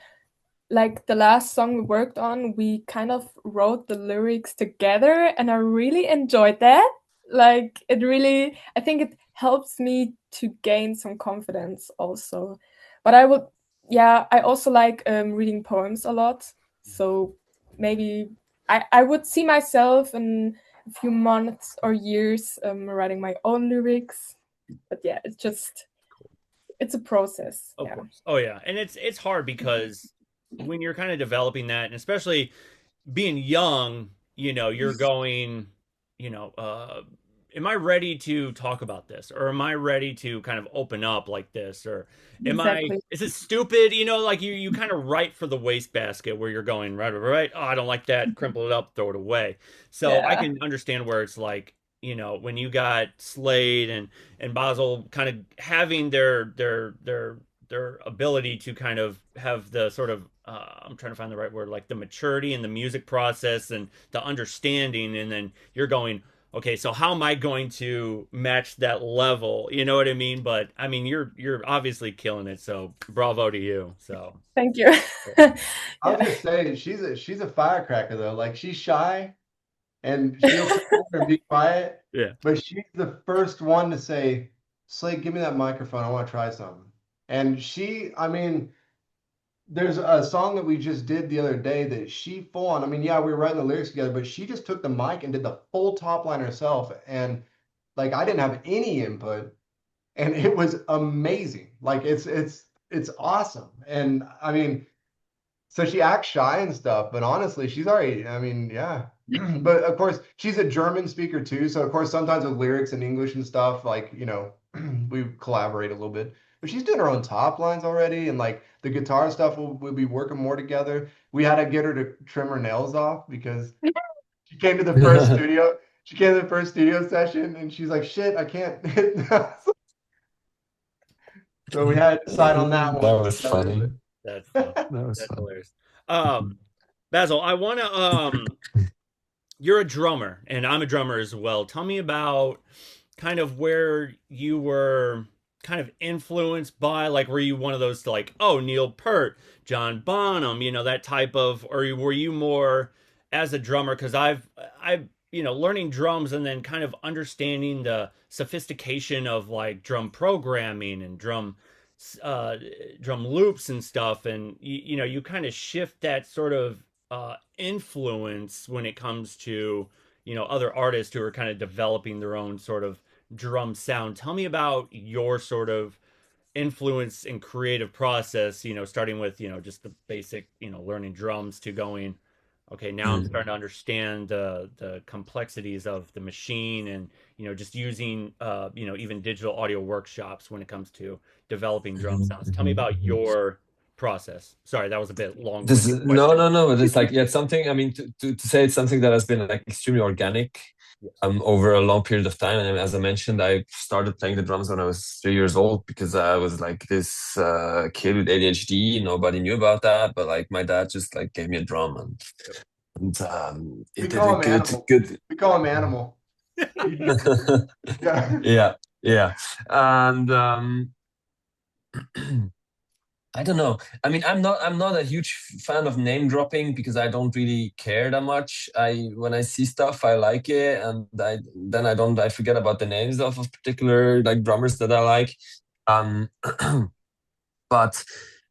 like the last song we worked on, we kind of wrote the lyrics together, and I really enjoyed that. Like it really, I think it helps me to gain some confidence also. But I would, yeah, I also like reading poems a lot. So maybe I would see myself in a few months or years writing my own lyrics. But yeah, it's a process. Of Yeah. course. Oh yeah. And it's hard because when you're kind of developing that, and especially being young, you're going, you know, uh, am I ready to talk about this? Or am I ready to kind of open up like this? Or Exactly. is it stupid? Like you kind of write for the wastebasket where you're going, right, right. Oh, I don't like that. Crumple it up, throw it away. So I Yeah. can understand where it's like, when you got Slade and Basel kind of having their ability to kind of have the sort of I'm trying to find the right word, like the maturity and the music process and the understanding, and then you're going, okay, so how am I going to match that level? You know what I mean? But I mean, you're obviously killing it, so bravo to you. So Thank you. I was Yeah. gonna say she's a firecracker though. Like she's shy and she'll sit there and be quiet, yeah, but she's the first one to say, Slade, give me that microphone. I want to try something. And I mean, there's a song that we just did the other day that she full on. I mean, yeah, we were writing the lyrics together, but she just took the mic and did the full top line herself. And like I didn't have any input, and it was amazing. Like it's awesome. And I mean, so she acts shy and stuff, but honestly, she's already, I mean, yeah. But of course, she's a German speaker too. So of course, sometimes with lyrics and English and stuff, like, we collaborate a little bit. But she's doing her own top lines already, and like the guitar stuff we'll be working more together. We had to get her to trim her nails off because she came to the first studio. She came to the first studio session and she's like, shit, I can't hit that. So we had to decide on that one That was funny. that's fun. together. That was That's fun. hilarious. Basil, I want to you're a drummer and I'm a drummer as well. Tell me about kind of where you were kind of influenced by, like were you one of those like, oh, Neil Peart, John Bonham, that type of, or were you more as a drummer? Because I've learning drums and then kind of understanding the sophistication of like drum programming and uh drum loops and stuff, and you kind of shift that sort of influence when it comes to other artists who are kind of developing their own sort of drum sound. Tell me about your sort of influence and creative process, starting with, just the basic, learning drums to going, okay, now I'm starting to understand the complexities of the machine and, just using, even digital audio workshops when it comes to developing drum sounds. Tell me about your process. Sorry, that was a bit This long-winded no, question. no, no. But it's like, yeah, it's something. I mean, to say it's something that has been like extremely organic Yes. over a long period of time. And as I mentioned, I started playing the drums when I was 3 years old because I was like this kid with ADHD. Nobody knew about that, but like my dad just like gave me a drum, and We it did a call him good Animal. good. We call him Animal. Yeah. Yeah, yeah, and I don't know. I mean, I'm not a huge fan of name dropping because I don't really care that much. When I see stuff, I like it, and I forget about the names of particular like drummers that I like. Um, but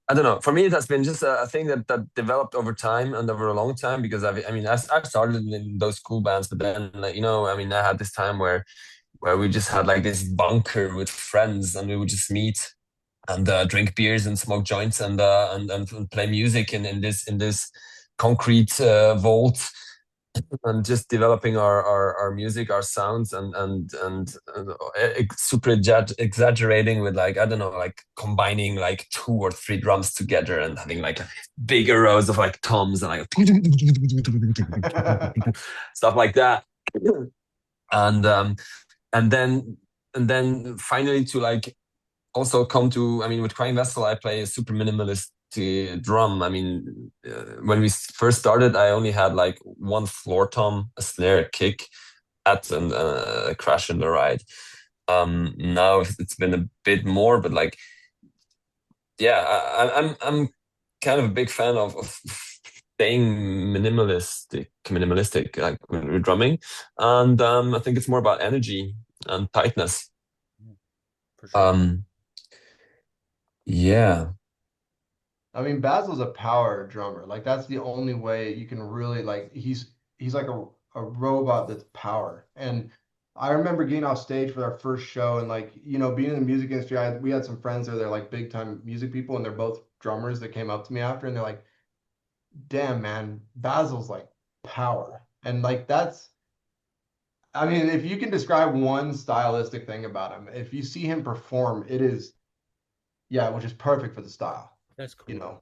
I don't know. For me, it has been just a thing that developed over time and over a long time because I mean, I started in those cool bands, but then, like, I mean, I had this time where we just had like this bunker with friends and we would just meet and drink beers and smoke joints and play music in this concrete vault and just developing our music, our sounds, and super exaggerating with, like, I don't know, like combining like two or three drums together and having like bigger rows of like toms and like stuff like that. And and then and then finally to like also come to, I mean, with Crying Vessel, I play a super minimalist drum. I mean, when we first started, I only had like one floor tom, a snare, a kick, and a crash in the ride. Now it's been a bit more, but like, yeah, I'm kind of a big fan of staying minimalistic, like when we're drumming, and I think it's more about energy and tightness. For sure. Yeah. I mean, Basil's a power drummer. Like that's the only way you can really like he's like a robot that's power. And I remember getting off stage for our first show and like, being in the music industry, we had some friends there, they're like big time music people and they're both drummers that came up to me after and they're like, "Damn, man, Basil's like power." And like that's I mean, if you can describe one stylistic thing about him, if you see him perform, it is yeah, which is perfect for the style, That's you cool. know.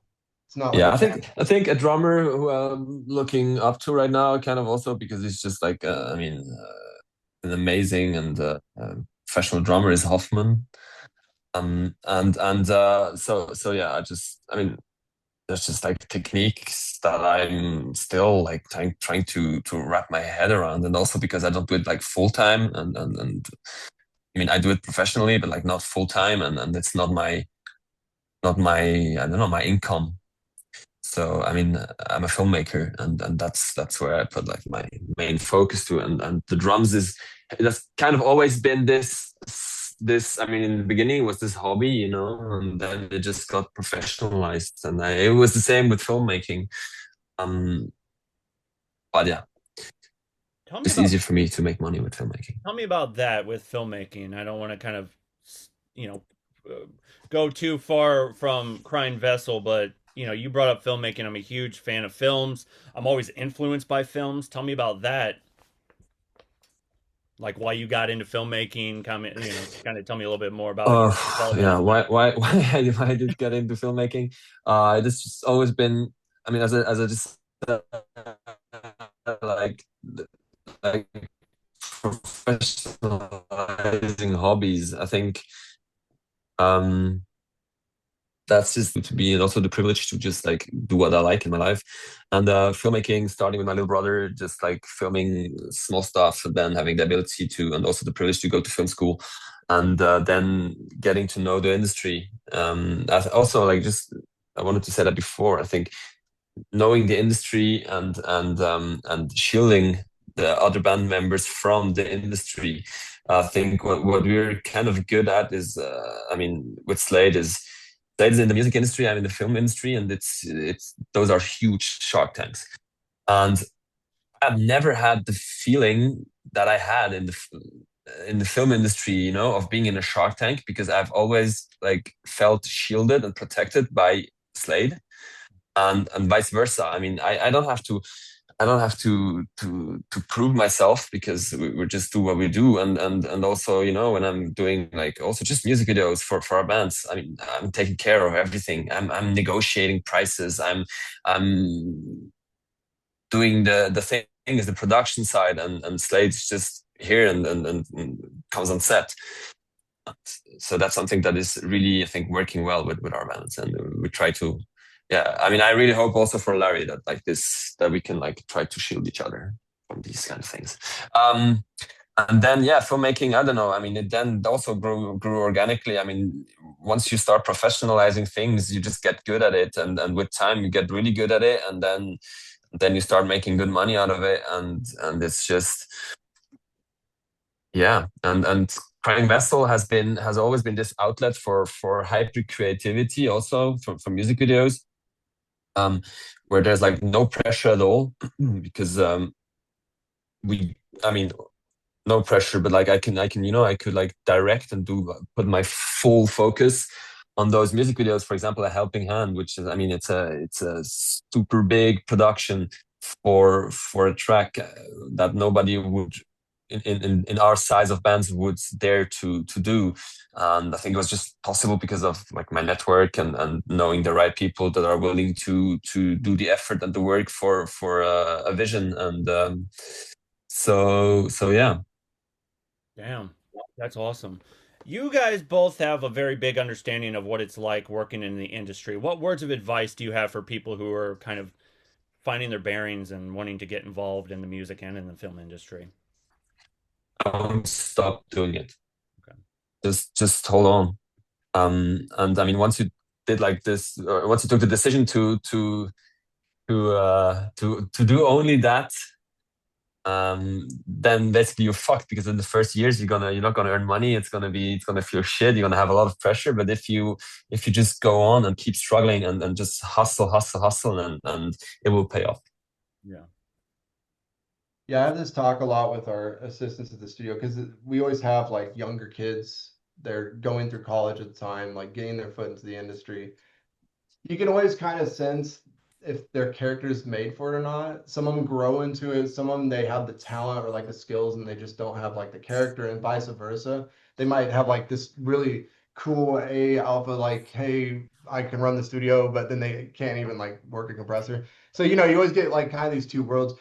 It's not like Yeah, a I jam. think a drummer who I'm looking up to right now, kind of also because he's just like, I mean, an amazing and professional drummer is Hoffman. So yeah, I mean, there's just like techniques that I'm still like trying to wrap my head around, and also because I don't do it like full time, and I mean, I do it professionally, but like not full time, and it's not my I don't know, my income. So I mean, I'm a filmmaker, and that's where I put like my main focus to, and the drums is that's kind of always been this. I mean, in the beginning it was this hobby, and then it just got professionalized, and it was the same with filmmaking. Um, but yeah, Tell me it's about easier for me to make money with filmmaking. Tell me about that with filmmaking. I don't want to kind of, you know, uh, go too far from Crying Vessel, but you brought up filmmaking. I'm a huge fan of films. I'm always influenced by films. Tell me about that. Like why you got into filmmaking. Kind of tell me a little bit more about Uh, your development yeah. of Why I did get into filmmaking? It's just always been. I mean, as I just like like professionalizing hobbies. I think um that's just to be, and also the privilege to just like do what I like in my life. And filmmaking, starting with my little brother, just like filming small stuff, and then having the ability to, and also the privilege to go to film school, and then getting to know the industry. Also, like, just I wanted to say that before. I think knowing the industry and shielding the other band members from the industry. I think what we're kind of good at is, I mean, with Slade is in the music industry, I'm in the film industry, and it's those are huge shark tanks. And I've never had the feeling that I had in the film industry, of being in a shark tank, because I've always like felt shielded and protected by Slade, and vice versa. I mean, I don't have to prove myself, because we just do what we do. And also, when I'm doing like also just music videos for our bands, I mean, I'm taking care of everything. I'm negotiating prices. I'm doing the thing is the production side, and Slade's just here and comes on set. So that's something that is really, I think, working well with our bands, and we try to. Yeah, I mean, I really hope also for Larry that like this, that we can like try to shield each other from these kind of things. Um, and then, yeah, filmmaking, I don't know. I mean, it then also grew organically. I mean, once you start professionalizing things, you just get good at it, and with time you get really good at it, and then you start making good money out of it, and it's just, yeah. And Crying Vessel has always been this outlet for hyper creativity, also for music videos, um, where there's like no pressure at all, because we, I mean, no pressure, but like I can, I could like direct and put my full focus on those music videos. For example, A Helping Hand, which is, I mean, it's a super big production for a track that nobody would in our size of bands would dare to do. And I think it was just possible because of like my network and knowing the right people that are willing to do the effort and the work for a vision. And so yeah. Damn, that's awesome. You guys both have a very big understanding of what it's like working in the industry. What words of advice do you have for people who are kind of finding their bearings and wanting to get involved in the music and in the film industry? Don't stop doing it. Okay. Just hold on. And I mean, once you did like this, or once you took the decision to do only that, then basically you're fucked, because in the first years you're not gonna earn money. It's gonna feel shit. You're gonna have a lot of pressure. But if you just go on and keep struggling and just hustle, and it will pay off. Yeah. Yeah, I have this talk a lot with our assistants at the studio because we always have like younger kids. They're going through college at the time, like getting their foot into the industry. You can always kind of sense if their character is made for it or not. Some of them grow into it. Some of them, they have the talent or like the skills and they just don't have like the character, and vice versa. They might have like this really cool A alpha, like, hey, I can run the studio, but then they can't even like work a compressor. So, you always get like kind of these two worlds.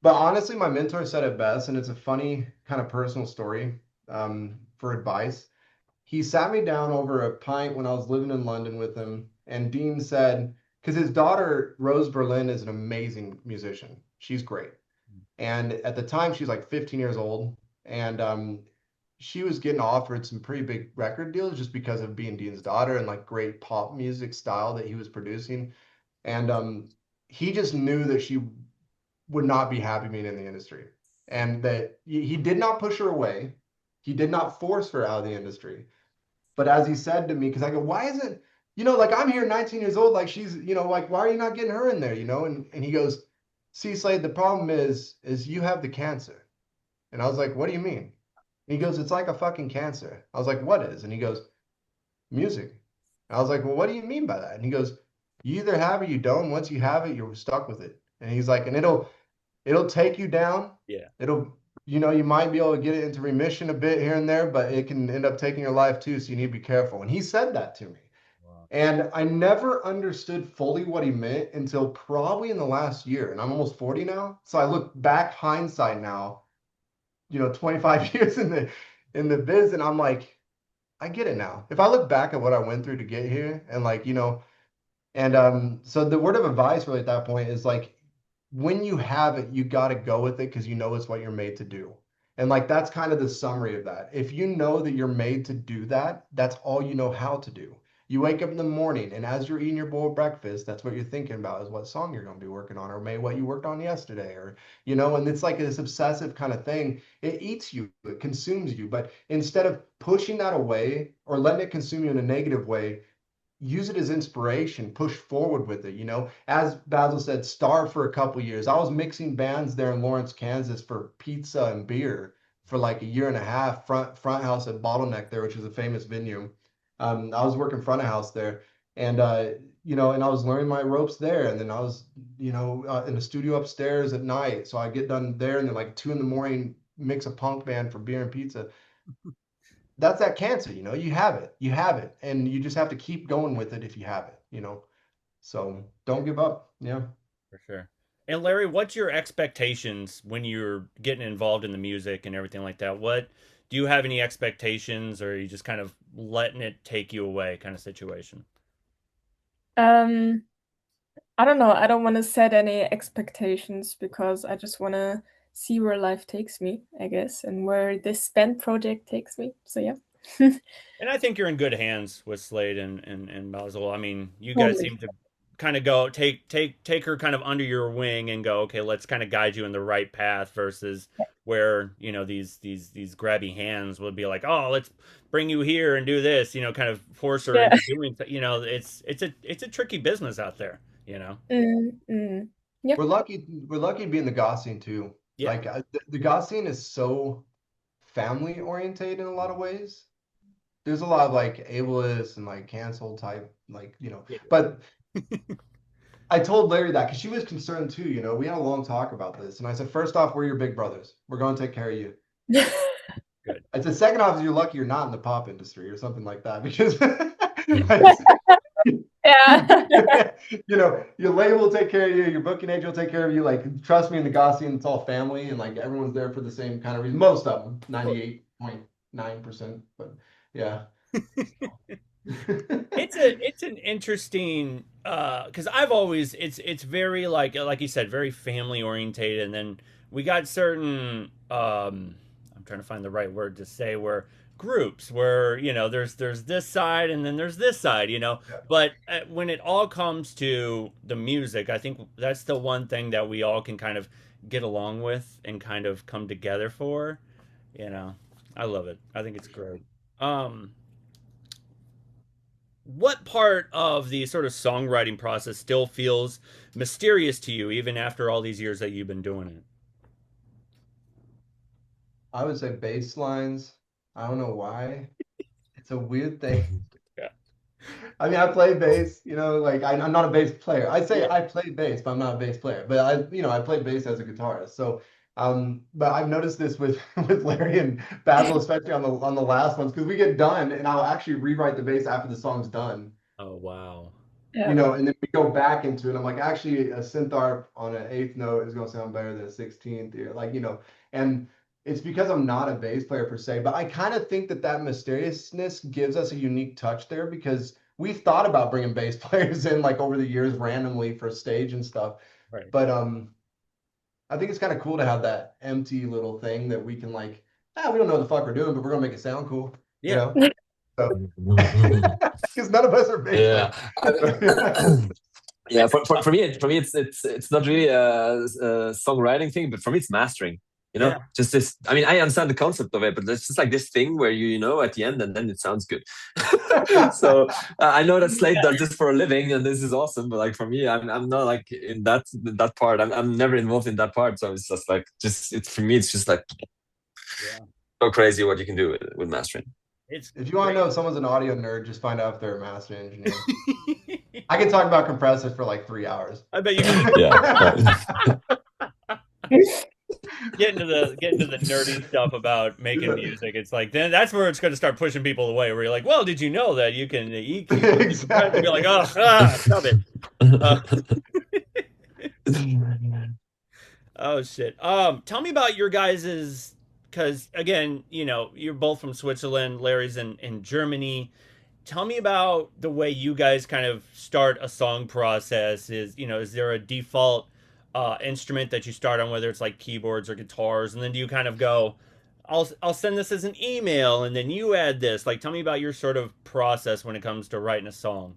But honestly, my mentor said it best, and it's a funny kind of personal story for advice. He sat me down over a pint when I was living in London with him, and Dean said, because his daughter, Rose Berlin, is an amazing musician. She's great. And at the time, she's like 15 years old, and she was getting offered some pretty big record deals just because of being Dean's daughter and like great pop music style that he was producing. And he just knew that she would not be happy being in the industry, and that he did not push her away. He did not force her out of the industry. But as he said to me, because I go, why isn't, like I'm here 19 years old, like she's, like, why are you not getting her in there, And he goes, see, Slade, the problem is you have the cancer. And I was like, what do you mean? And he goes, it's like a fucking cancer. I was like, what is? And he goes, music. And I was like, well, what do you mean by that? And he goes, you either have it or you don't. Once you have it, you're stuck with it. And he's like, and it'll take you down. Yeah. It'll, you might be able to get it into remission a bit here and there, but it can end up taking your life too. So you need to be careful. And he said that to me. Wow. And I never understood fully what he meant until probably in the last year. And I'm almost 40 now. So I look back hindsight now, 25 years in the biz, and I'm like, I get it now. If I look back at what I went through to get here and like, and so the word of advice really at that point is like, when you have it, you got to go with it because you know it's what you're made to do. And like that's kind of the summary of that. If you know that you're made to do that, that's all you know how to do. You wake up in the morning, and as you're eating your bowl of breakfast, that's what you're thinking about is what song you're going to be working on, or maybe what you worked on yesterday, or and it's like this obsessive kind of thing. It eats you, it consumes you. But instead of pushing that away or letting it consume you in a negative way, use it as inspiration, push forward with it. As Basil said, starve for a couple years. I was mixing bands there in Lawrence, Kansas for pizza and beer for like a year and a half. Front house at Bottleneck there, which is a famous venue. I was working front of house there, and and I was learning my ropes there. And then I was, in the studio upstairs at night. So I get done there, and then like 2 in the morning, mix a punk band for beer and pizza. That's that cancer, you have it, and you just have to keep going with it if you have it. So don't give up. Yeah. For sure. And Larry, what's your expectations when you're getting involved in the music and everything like that? What do you have any expectations, or are you just kind of letting it take you away kind of situation? Um, I don't know. I don't want to set any expectations because I just want to see where life takes me, I guess, and where this band project takes me. So yeah. And I think you're in good hands with Slade and Basil. I mean, you guys Totally. seem to kind of go take her kind of under your wing and go, okay, let's kind of guide you in the right path versus where, you know, these grabby hands would be like, oh, let's bring you here and do this, you know, kind of force her Yeah. into doing, you know, it's a tricky business out there, you know. Yeah. We're lucky to be in the goth scene too. Yeah. Like the goth scene is so family oriented in a lot of ways. There's a lot of like ableist and like cancel type, like, you know. Yeah. But I told Larry that because she was concerned too, you know. We had a long talk about this, and I said, first off, we're your big brothers. We're going to take care of you. Good. I said, second off, is you're lucky you're not in the pop industry or something like that because Yeah. you know, your label will take care of you, your booking agent will take care of you. Like, trust me, in the goth scene, it's all family and like everyone's there for the same kind of reason. Most of them, 98.9%. But yeah. It's an interesting because I've always it's very like you said, very family orientated, and then we got certain I'm trying to find the right word to say, where groups where, you know, there's this side and then there's this side, you know. Yeah. But when it all comes to the music, I think that's the one thing that we all can kind of get along with and kind of come together for, you know. I love it. I think it's great. um what part of the sort of songwriting process still feels mysterious to you even after all these years that you've been doing it? I would say bass lines. I don't know why. It's a weird thing. Yeah. I mean, I play bass, you know, like I'm not a bass player. I say Yeah. I play bass, but I'm not a bass player. But I play bass as a guitarist. So, but I've noticed this with with Larry and Basil, especially on the last ones, because we get done and I'll actually rewrite the bass after the song's done. Oh wow. You know, and then we go back into it. I'm like, actually, a synth arp on an eighth note is going to sound better than a 16th. Like, you know, and it's because I'm not a bass player per se, but I kind of think that that mysteriousness gives us a unique touch there because we've thought about bringing bass players in like over the years randomly for stage and stuff. Right. But I think it's kind of cool to have that empty little thing that we can like, we don't know what the fuck we're doing, but we're gonna make it sound cool, you Yeah. know? So, because none of us are bass Yeah. players. Yeah, for me, it's not really a songwriting thing, but for me, it's mastering. You know, Yeah. just this. I mean, I understand the concept of it, but it's just like this thing where you know at the end, and then it sounds good. So I know that Slade does this for a living, and this is awesome. But like for me, I'm not like in that part. I'm never involved in that part. So it's just like it's for me. It's just like Yeah. so crazy what you can do with mastering. It's If you want to know if someone's an audio nerd, just find out if they're a master engineer. I can talk about compressors for like 3 hours. I bet you can Yeah. get into the nerdy stuff about making music. It's like then that's where it's going to start pushing people away. Where you're like, well, did you know that you can EQ? Exactly. Be like, oh, stop it. Oh shit. Tell me about your guys's, because again, you know, you're both from Switzerland. Larry's in Germany. Tell me about the way you guys kind of start a song process. Is there a default instrument that you start on, whether it's like keyboards or guitars, and then do you kind of go, I'll send this as an email, and then you add this. Like, tell me about your sort of process when it comes to writing a song.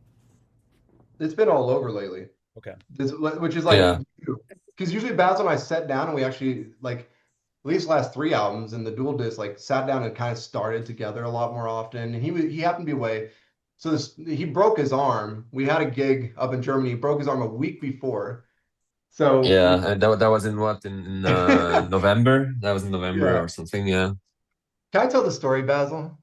It's been all over lately. Okay. Which is like, Yeah. because usually Basil and I sat down and we actually like at least last 3 albums and the dual disc like sat down and kind of started together a lot more often. And he happened to be away, so he broke his arm. We had a gig up in Germany. He broke his arm a week before. So Yeah, and that was in what in November. That was in November yeah. or something. Yeah. Can I tell the story, Basil?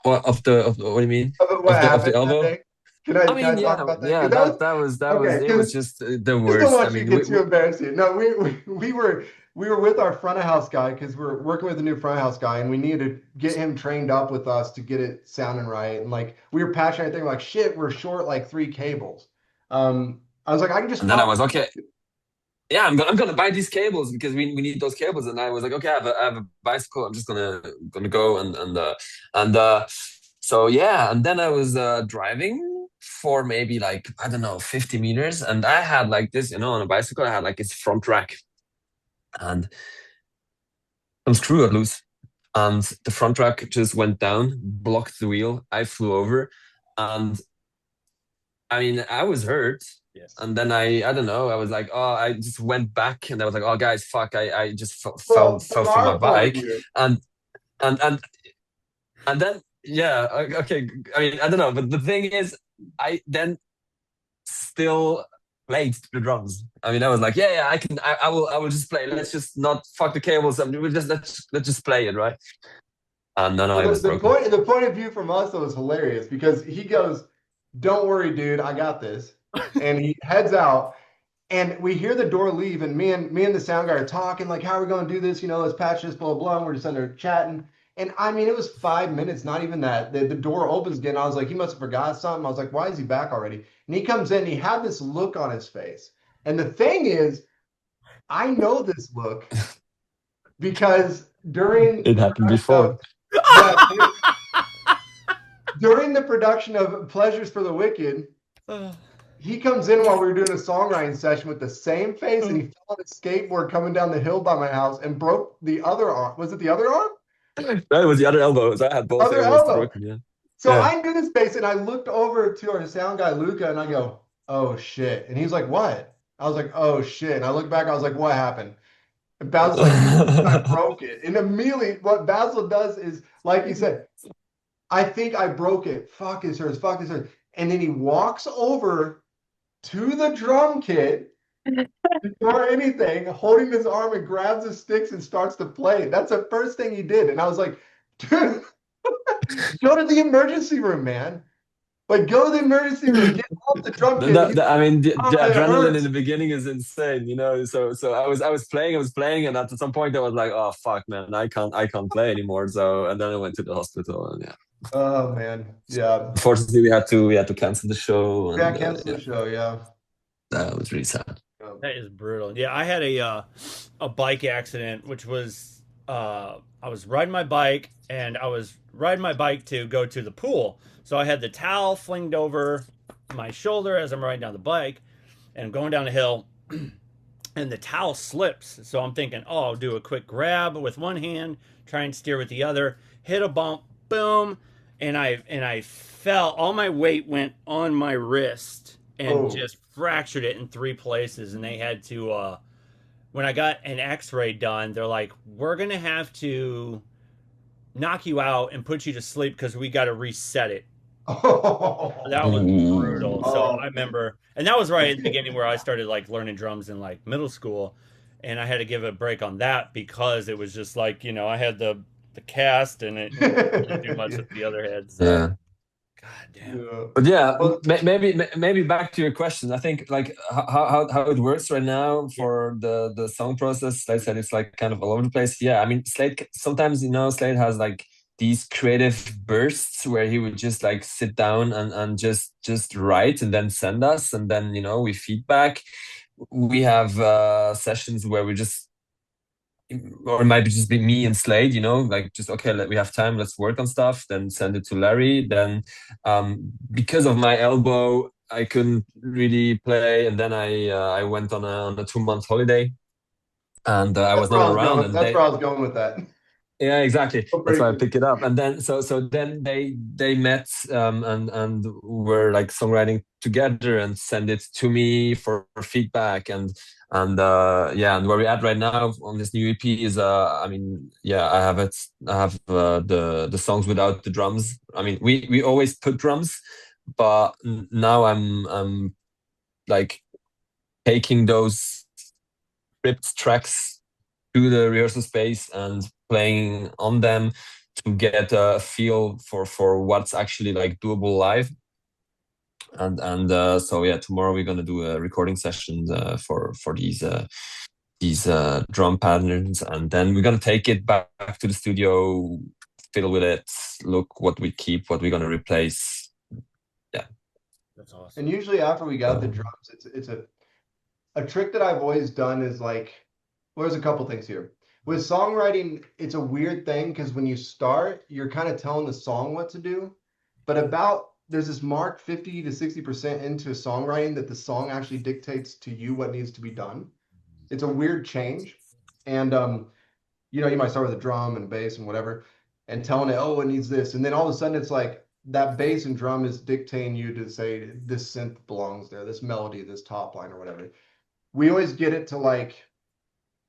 What what do you mean? Of what Of the happened that elbow? day? Can I I can I mean, talk yeah, about that? yeah. 'Cause that was That was okay. it. Was Because just the just don't worst. I want you mean, to get too embarrassed here. No, we were with our front of house guy because we're working with a new front of house guy, and we needed to get him trained up with us to get it sounding right. And like we were patching everything, like shit, we're short like 3 cables. I was like, I can just and then I pop. was okay. Yeah, I'm gonna buy these cables because we need those cables. And I was like, okay, I have a bicycle. I'm just gonna go and so yeah. And then I was driving for maybe like I don't know 50 meters, and I had like this, you know, on a bicycle. I had like its front rack, and some screw got loose, and the front rack just went down, blocked the wheel. I flew over, and I mean, I was hurt. Yes. And then I don't know. I was like, oh, I just went back, and I was like, oh, guys, fuck, I just Well, fell from from my our point of bike, view, and and and and then yeah, okay. I mean, I don't know, but the thing is, I then still played the drums. I mean, I was like, yeah, yeah, I will just play. Let's just not fuck the cables. I mean, we'll just let's just play it, right? And no, no, well, it was broken. the point of view from us though is hilarious because he goes, "Don't worry, dude, I got this," and he heads out. And we hear the door leave, and me and the sound guy are talking like, "How are we going to do this? You know, let's patch this, blah blah." blah. And we're just under chatting, and I mean, it was 5 minutes, not even that. The door opens again. I was like, he must have forgot something. I was like, why is he back already? And he comes in, and he had this look on his face. And the thing is, I know this look because during It the happened production before. of yeah, during the production of Pleasures for the Wicked, he comes in while we were doing a songwriting session with the same face, and he fell on his skateboard coming down the hill by my house and broke the other arm. Was it the other arm? That was the other elbow. So I had both Other elbows elbow. broken. Yeah, So yeah. I knew this face, and I looked over to our sound guy Luca, and I go, "Oh shit!" And he's like, "What?" I was like, "Oh shit!" And I look back, I was like, "What happened?" And Basil's like, "I broke it." And immediately, what Basil does is, like he said, "I think I broke it. Fuck this hurts. Fuck this hurts." And then he walks over to the drum kit before anything, holding his arm and grabs his sticks and starts to play. That's the first thing he did. And I was like, dude, go to the emergency room, man. Like, go to the emergency room, get off the drum kit. And he's I like, mean, oh, the it adrenaline in hurts. the beginning is insane, you know. So I was playing, and at some point I was like, oh fuck, man, I can't play anymore. So and then I went to the hospital, and yeah, Oh, man. Yeah. unfortunately we had to cancel the show, Yeah, and cancel yeah, the show. Yeah. that was really sad. That is brutal. Yeah, I had a bike accident, which was I was riding my bike and I was riding my bike to go to the pool. So I had the towel flinged over my shoulder as I'm riding down the bike and I'm going down the hill and the towel slips. So I'm thinking, oh, I'll do a quick grab with one hand, try and steer with the other, hit a bump, boom, and I fell. All my weight went on my wrist and Oh. just fractured it in three places. And they had to, when I got an X-ray done, they're like, we're gonna have to knock you out and put you to sleep because we got to reset it. Oh. That was brutal. So Oh, I remember, and that was right at the beginning where I started like learning drums in like middle school, and I had to give a break on that because it was just like I had the cast and it couldn't really do much yeah. with the other head. So Yeah. god damn. Yeah. But yeah, Well, maybe back to your question. I think like how it works right now Yeah. for the song process. Like I said, it's like kind of all over the place. Yeah, I mean, Slade sometimes Slade has like these creative bursts where he would just like sit down and just write and then send us, and then we feedback. We have sessions where we just, or it might just be me and Slade, like just okay, we have time, let's work on stuff, then send it to Larry. Then because of my elbow, I couldn't really play, and then I went on a 2 month holiday, and I that's was where not I was around, going. and That's they where I was going with that. yeah, exactly. Oh, That's pretty why I cool. pick it up. And then so then they met, and were like songwriting together and send it to me for feedback. And yeah, and where we're at right now on this new EP is I mean, yeah, I have the songs without the drums. I mean, we always put drums, but now I'm like taking those script tracks to the rehearsal space and playing on them to get a feel for what's actually like doable live. And so yeah, tomorrow we're gonna do a recording session for these drum patterns, and then we're gonna take it back to the studio, fiddle with it, look what we keep, what we're gonna replace. Yeah. That's And awesome. usually after we got the So drums, it's a trick that I've always done is like, well, there's a couple things here. With songwriting, it's a weird thing because when you start, you're kind of telling the song what to do. But there's this mark 50 to 60% into songwriting that the song actually dictates to you what needs to be done. It's a weird change. And you might start with a drum and bass and whatever and telling it, oh, it needs this. And then all of a sudden it's like, that bass and drum is dictating you to say this synth belongs there, this melody, this top line or whatever. We always get it to like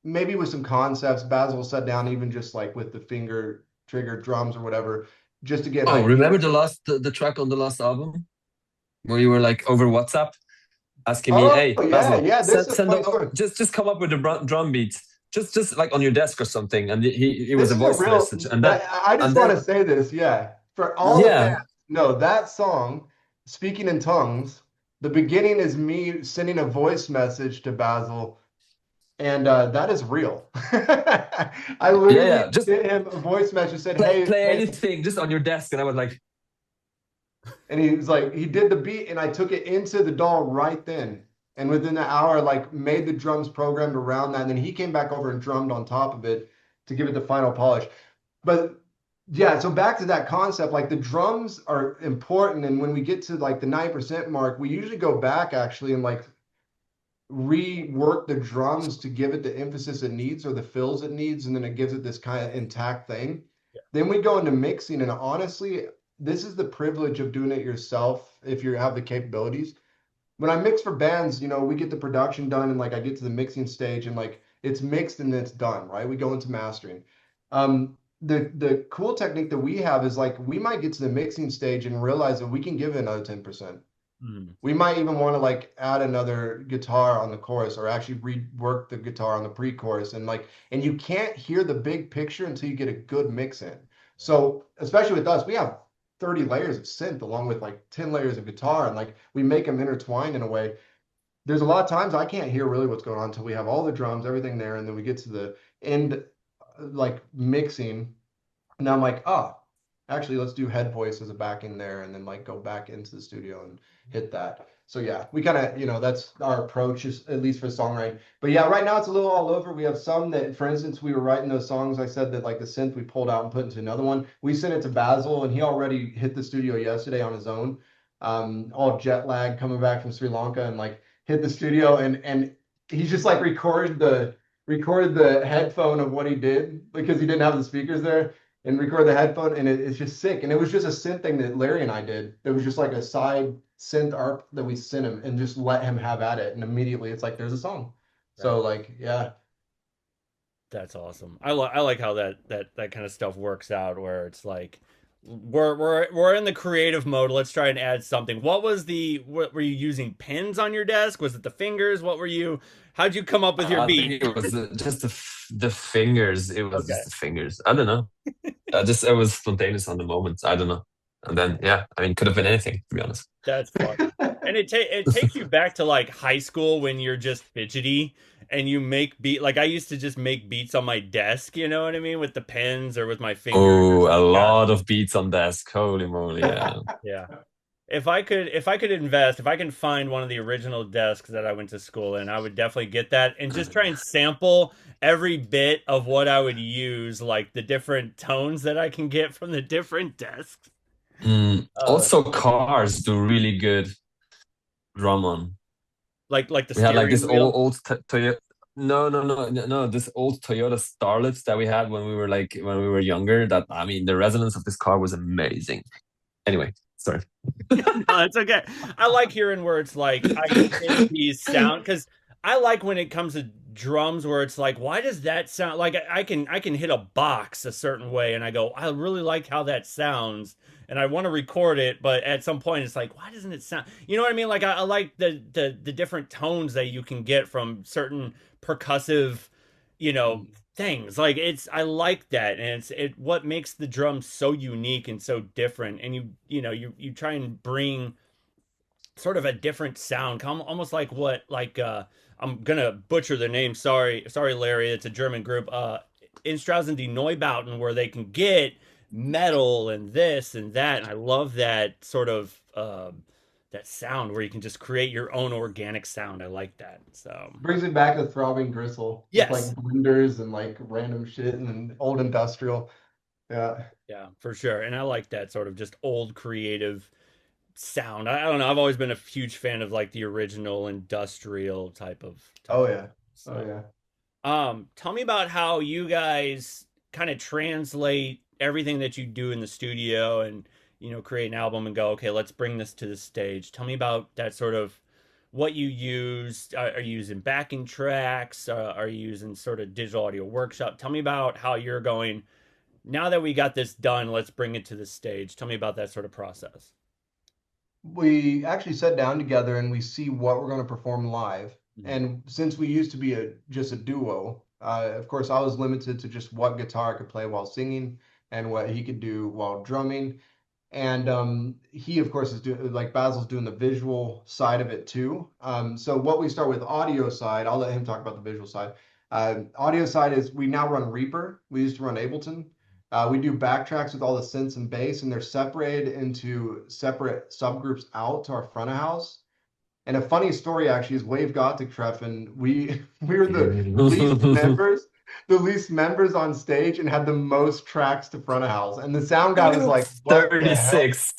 maybe with some concepts. Basil sat down even just like with the finger trigger drums or whatever, just to get an Oh, idea. remember the track on the last album where you were like over WhatsApp asking me, Oh "Hey, yeah, Basil, yeah. This is a send funny over, story. just come up with a drum beat, just like on your desk or something." And it was This a is a voice real message, that I just and want then to say this, yeah. For all the fans, yeah, no, that song, Speaking in Tongues, the beginning is me sending a voice message to Basil, and that is real. I literally yeah, just sent him a voice message, said, "Hey, play hey," anything just on your desk, and I was like, and he was like, he did the beat, and I took it into the DAW right then. And within an hour, like made the drums programmed around that. And then he came back over and drummed on top of it to give it the final polish. But yeah, so back to that concept, like the drums are important. And when we get to like the 9% mark, we usually go back actually and like rework the drums to give it the emphasis it needs or the fills it needs, and then it gives it this kind of intact thing. Then we go into mixing, and honestly, this is the privilege of doing it yourself if you have the capabilities. When I mix for bands, we get the production done and like I get to the mixing stage and like it's mixed and it's done, right? We go into mastering. The cool technique that we have is like we might get to the mixing stage and realize that we can give it another 10%. Mm. We might even want to like add another guitar on the chorus or actually rework the guitar on the pre-chorus and you can't hear the big picture until you get a good mix in. So especially with us, we have 30 layers of synth along with like 10 layers of guitar and like we make them intertwine in a way. There's a lot of times I can't hear really what's going on until we have all the drums, everything there, and then we get to the end like mixing and I'm like, oh, actually, let's do head voice as a backing there, and then like go back into the studio and hit that. So yeah, we kind of, that's our approach, is at least for songwriting. But yeah, right now it's a little all over. We have some that, for instance, we were writing those songs. I said that like the synth we pulled out and put into another one. We sent it to Basil, and he already hit the studio yesterday on his own. All jet lag coming back from Sri Lanka, and like hit the studio, and he's just like recorded the headphone of what he did because he didn't have the speakers there and record the headphone, and it's just sick. And it was just a synth thing that Larry and I did. It was just like a side synth arp that we sent him and just let him have at it. And immediately it's like there's a song. That, So like yeah. that's awesome. I like how that kind of stuff works out where it's like we're in the creative mode. Let's try and add something. What were you using pens on your desk? Was it the fingers? How'd you come up with your I think beat? it was just the fingers. It was Okay. just the fingers. I don't know. It was spontaneous on the moment. I don't know. And then yeah, I mean, could have been anything to be honest. That's funny. And it takes you back to like high school when you're just fidgety and you make like I used to just make beats on my desk, you know what I mean, with the pens or with my fingers or Oh, a something. Yeah. lot of beats on desk. Holy moly, yeah. Yeah. If I can find one of the original desks that I went to school in, I would definitely get that and just try and sample every bit of what I would use, like the different tones that I can get from the different desks. Uh, Also, cars do really good drum on. like the We had like steering this old wheel. old Toyota. No, this old Toyota Starlets that we had when we were younger. That I mean, the resonance of this car was amazing. Anyway, sorry. No, it's okay. I like hearing where it's like I get these sound because I like when it comes to drums where it's like, why does that sound like I can hit a box a certain way and I go, I really like how that sounds and I want to record it, but at some point it's like, why doesn't it sound? You know what I mean? Like I like the different tones that you can get from certain percussive, things like I like that and it what makes the drum so unique and so different and you try and bring sort of a different sound almost like what like I'm gonna butcher the name, sorry Larry, it's a German group, in Strausen die Neubauten, where they can get metal and this and that and I love that sort of that sound where you can just create your own organic sound. I like that. So Brings me back to throbbing gristle with like yes. blenders and like random shit and old industrial. Yeah. Yeah, for sure. And I like that sort of just old creative sound. I don't know. I've always been a huge fan of like the original industrial type Oh of yeah. Oh so yeah. tell me about how you guys kind of translate everything that you do in the studio and create an album and go, okay, let's bring this to the stage. Tell me about that sort of what you used. Are you using backing tracks? Are you using sort of digital audio workshop? Tell me about how you're going. Now that we got this done, let's bring it to the stage. Tell me about that sort of process. We actually sat down together and we see what we're going to perform live. Mhm. And since we used to be just a duo, of course, I was limited to just what guitar I could play while singing and what he could do while drumming. And he, of course, is doing like Basil's doing the visual side of it too. So what we start with audio side, I'll let him talk about the visual side. Audio side is we now run Reaper. We used to run Ableton. We do backtracks with all the synths and bass, and they're separated into separate subgroups out to our front of house. And a funny story actually is Wave Gothic Treffen. We were the least members on stage, and had the most tracks to front of house. And the sound guy was like, "What the hell?" 36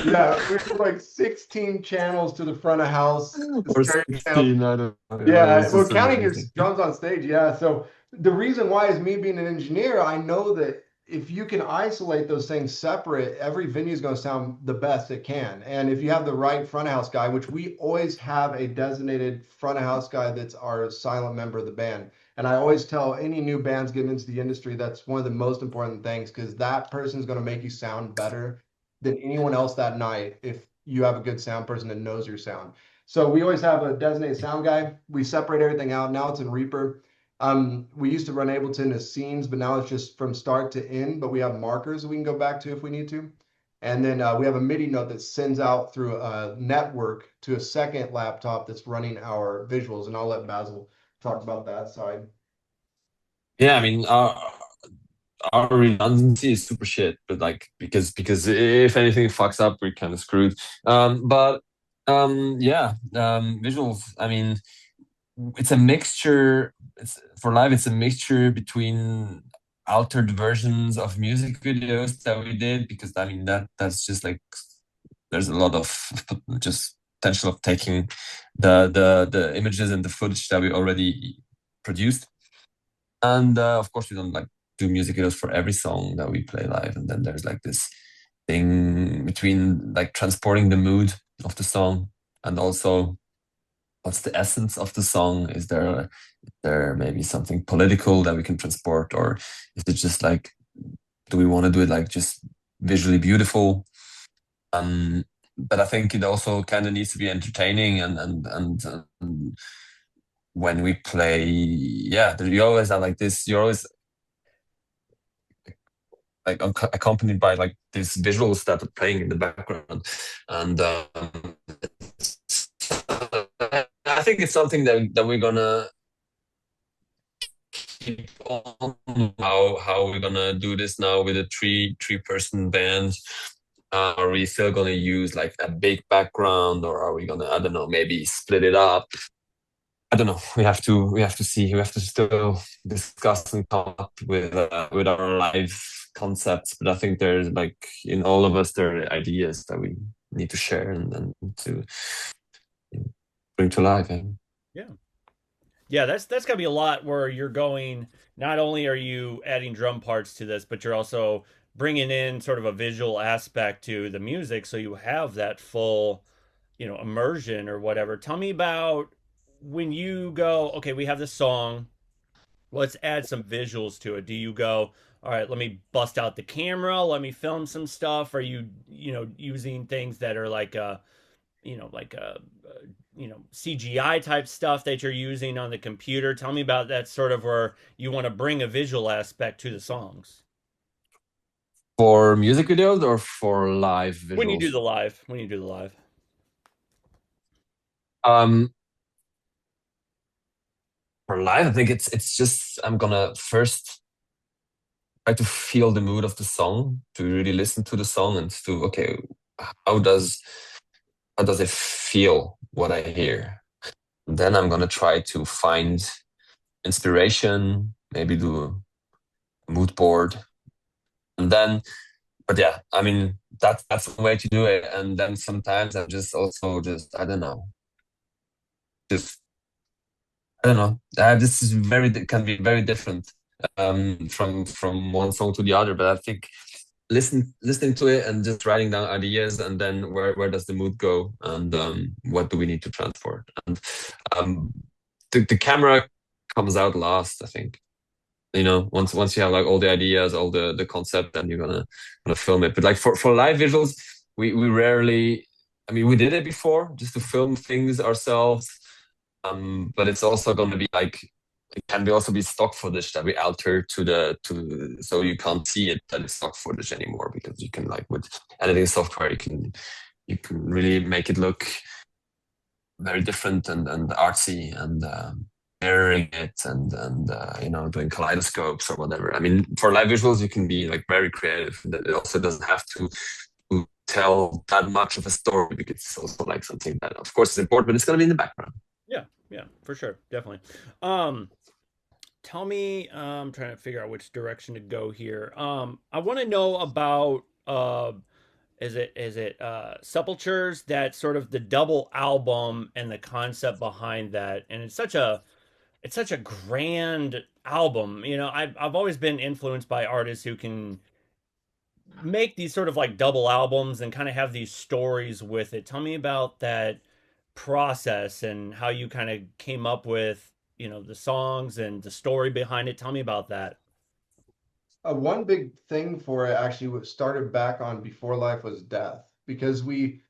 Yeah, we were like 16 channels to the front of house, or stereo channels. 16, I don't know. Yeah, Yeah, it's well, just counting your amazing. drums on stage, yeah. So the reason why is me being an engineer, I know that if you can isolate those things separate, every venue is going to sound the best it can. And if you have the right front of house guy, which we always have a designated front of house guy that's our silent member of the band. And I always tell any new bands getting into the industry, that's one of the most important things because that person is going to make you sound better than anyone else that night if you have a good sound person that knows your sound. So we always have a designated sound guy. We separate everything out. Now it's in Reaper. We used to run Ableton as scenes, but now it's just from start to end. But we have markers that we can go back to if we need to. And then we have a MIDI note that sends out through a network to a second laptop that's running our visuals. And I'll let Basil talk about that side. Yeah, I mean, our redundancy is super shit, but like because if anything fucks up, we're kind of screwed. But yeah, visuals. I mean, it's a mixture. It's for live. It's a mixture between altered versions of music videos that we did because I mean that's just like there's a lot of just potential of taking the images and the footage that we already produced, and of course we don't like do music videos for every song that we play live, and then there's like this thing between like transporting the mood of the song and also what's the essence of the song. Is there maybe something political that we can transport, or is it just like do we want to do it like just visually beautiful? um but I think it also kind of needs to be entertaining, and when we play, yeah, you always have like this, you're always like accompanied by like these visuals that are playing in the background, and I think it's something that we're gonna keep on. How we're gonna do this now with a three person band? Are we still gonna use like a big background, or are we gonna, I don't know, maybe split it up? I don't know. We have to see. We have to still discuss and come up with our live concepts. But I think there's like in all of us there are ideas that we need to share and to bring to life. And Yeah. Yeah, that's gotta be a lot where you're going. Not only are you adding drum parts to this, but you're also bringing in sort of a visual aspect to the music, so you have that full, immersion or whatever. Tell me about when you go, okay, we have this song, let's add some visuals to it. Do you go, all right, let me bust out the camera, let me film some stuff? Are you, using things that are like like CGI type stuff that you're using on the computer? Tell me about that sort of where you want to bring a visual aspect to the songs. for music videos or for live When you do visuals? the live, when you do the live. Um, for live, I think it's just I'm gonna first try to feel the mood of the song, to really listen to the song and to okay, how does how does it feel what I hear? And then I'm gonna try to find inspiration, maybe do a mood board, and then. But yeah, I mean that's one way to do it. And then sometimes I'm just also just I don't know, just I don't know. This is very can be very different from one song to the other. But I think listening to it and just writing down ideas, and then where does the mood go, and what do we need to transport, and um, the camera comes out last, I think. Once you have like all the ideas, all the concept, then you're gonna film it. But like for live visuals, we rarely. I mean, we did it before just to film things ourselves. But it's also going to be like it can be also be stock footage that we alter to so you can't see it that it's stock footage anymore, because you can, like, with editing software, you can really make it look very different and artsy, and mirroring it, and doing kaleidoscopes or whatever. I mean, for live visuals, you can be like very creative. That it also doesn't have to tell that much of a story, because it's also like something that, of course, is important, but it's going to be in the background. Yeah, yeah, for sure, definitely. Um, Tell me, I'm trying to figure out which direction to go here. I want to know about is it Sepulture's, that sort of the double album and the concept behind that, and it's such a grand album. I've always been influenced by artists who can make these sort of like double albums and kind of have these stories with it. Tell me about that process and how you kind of came up with, the songs and the story behind it. Tell me about that. One big thing for it actually started back on Before Life Was Death, because we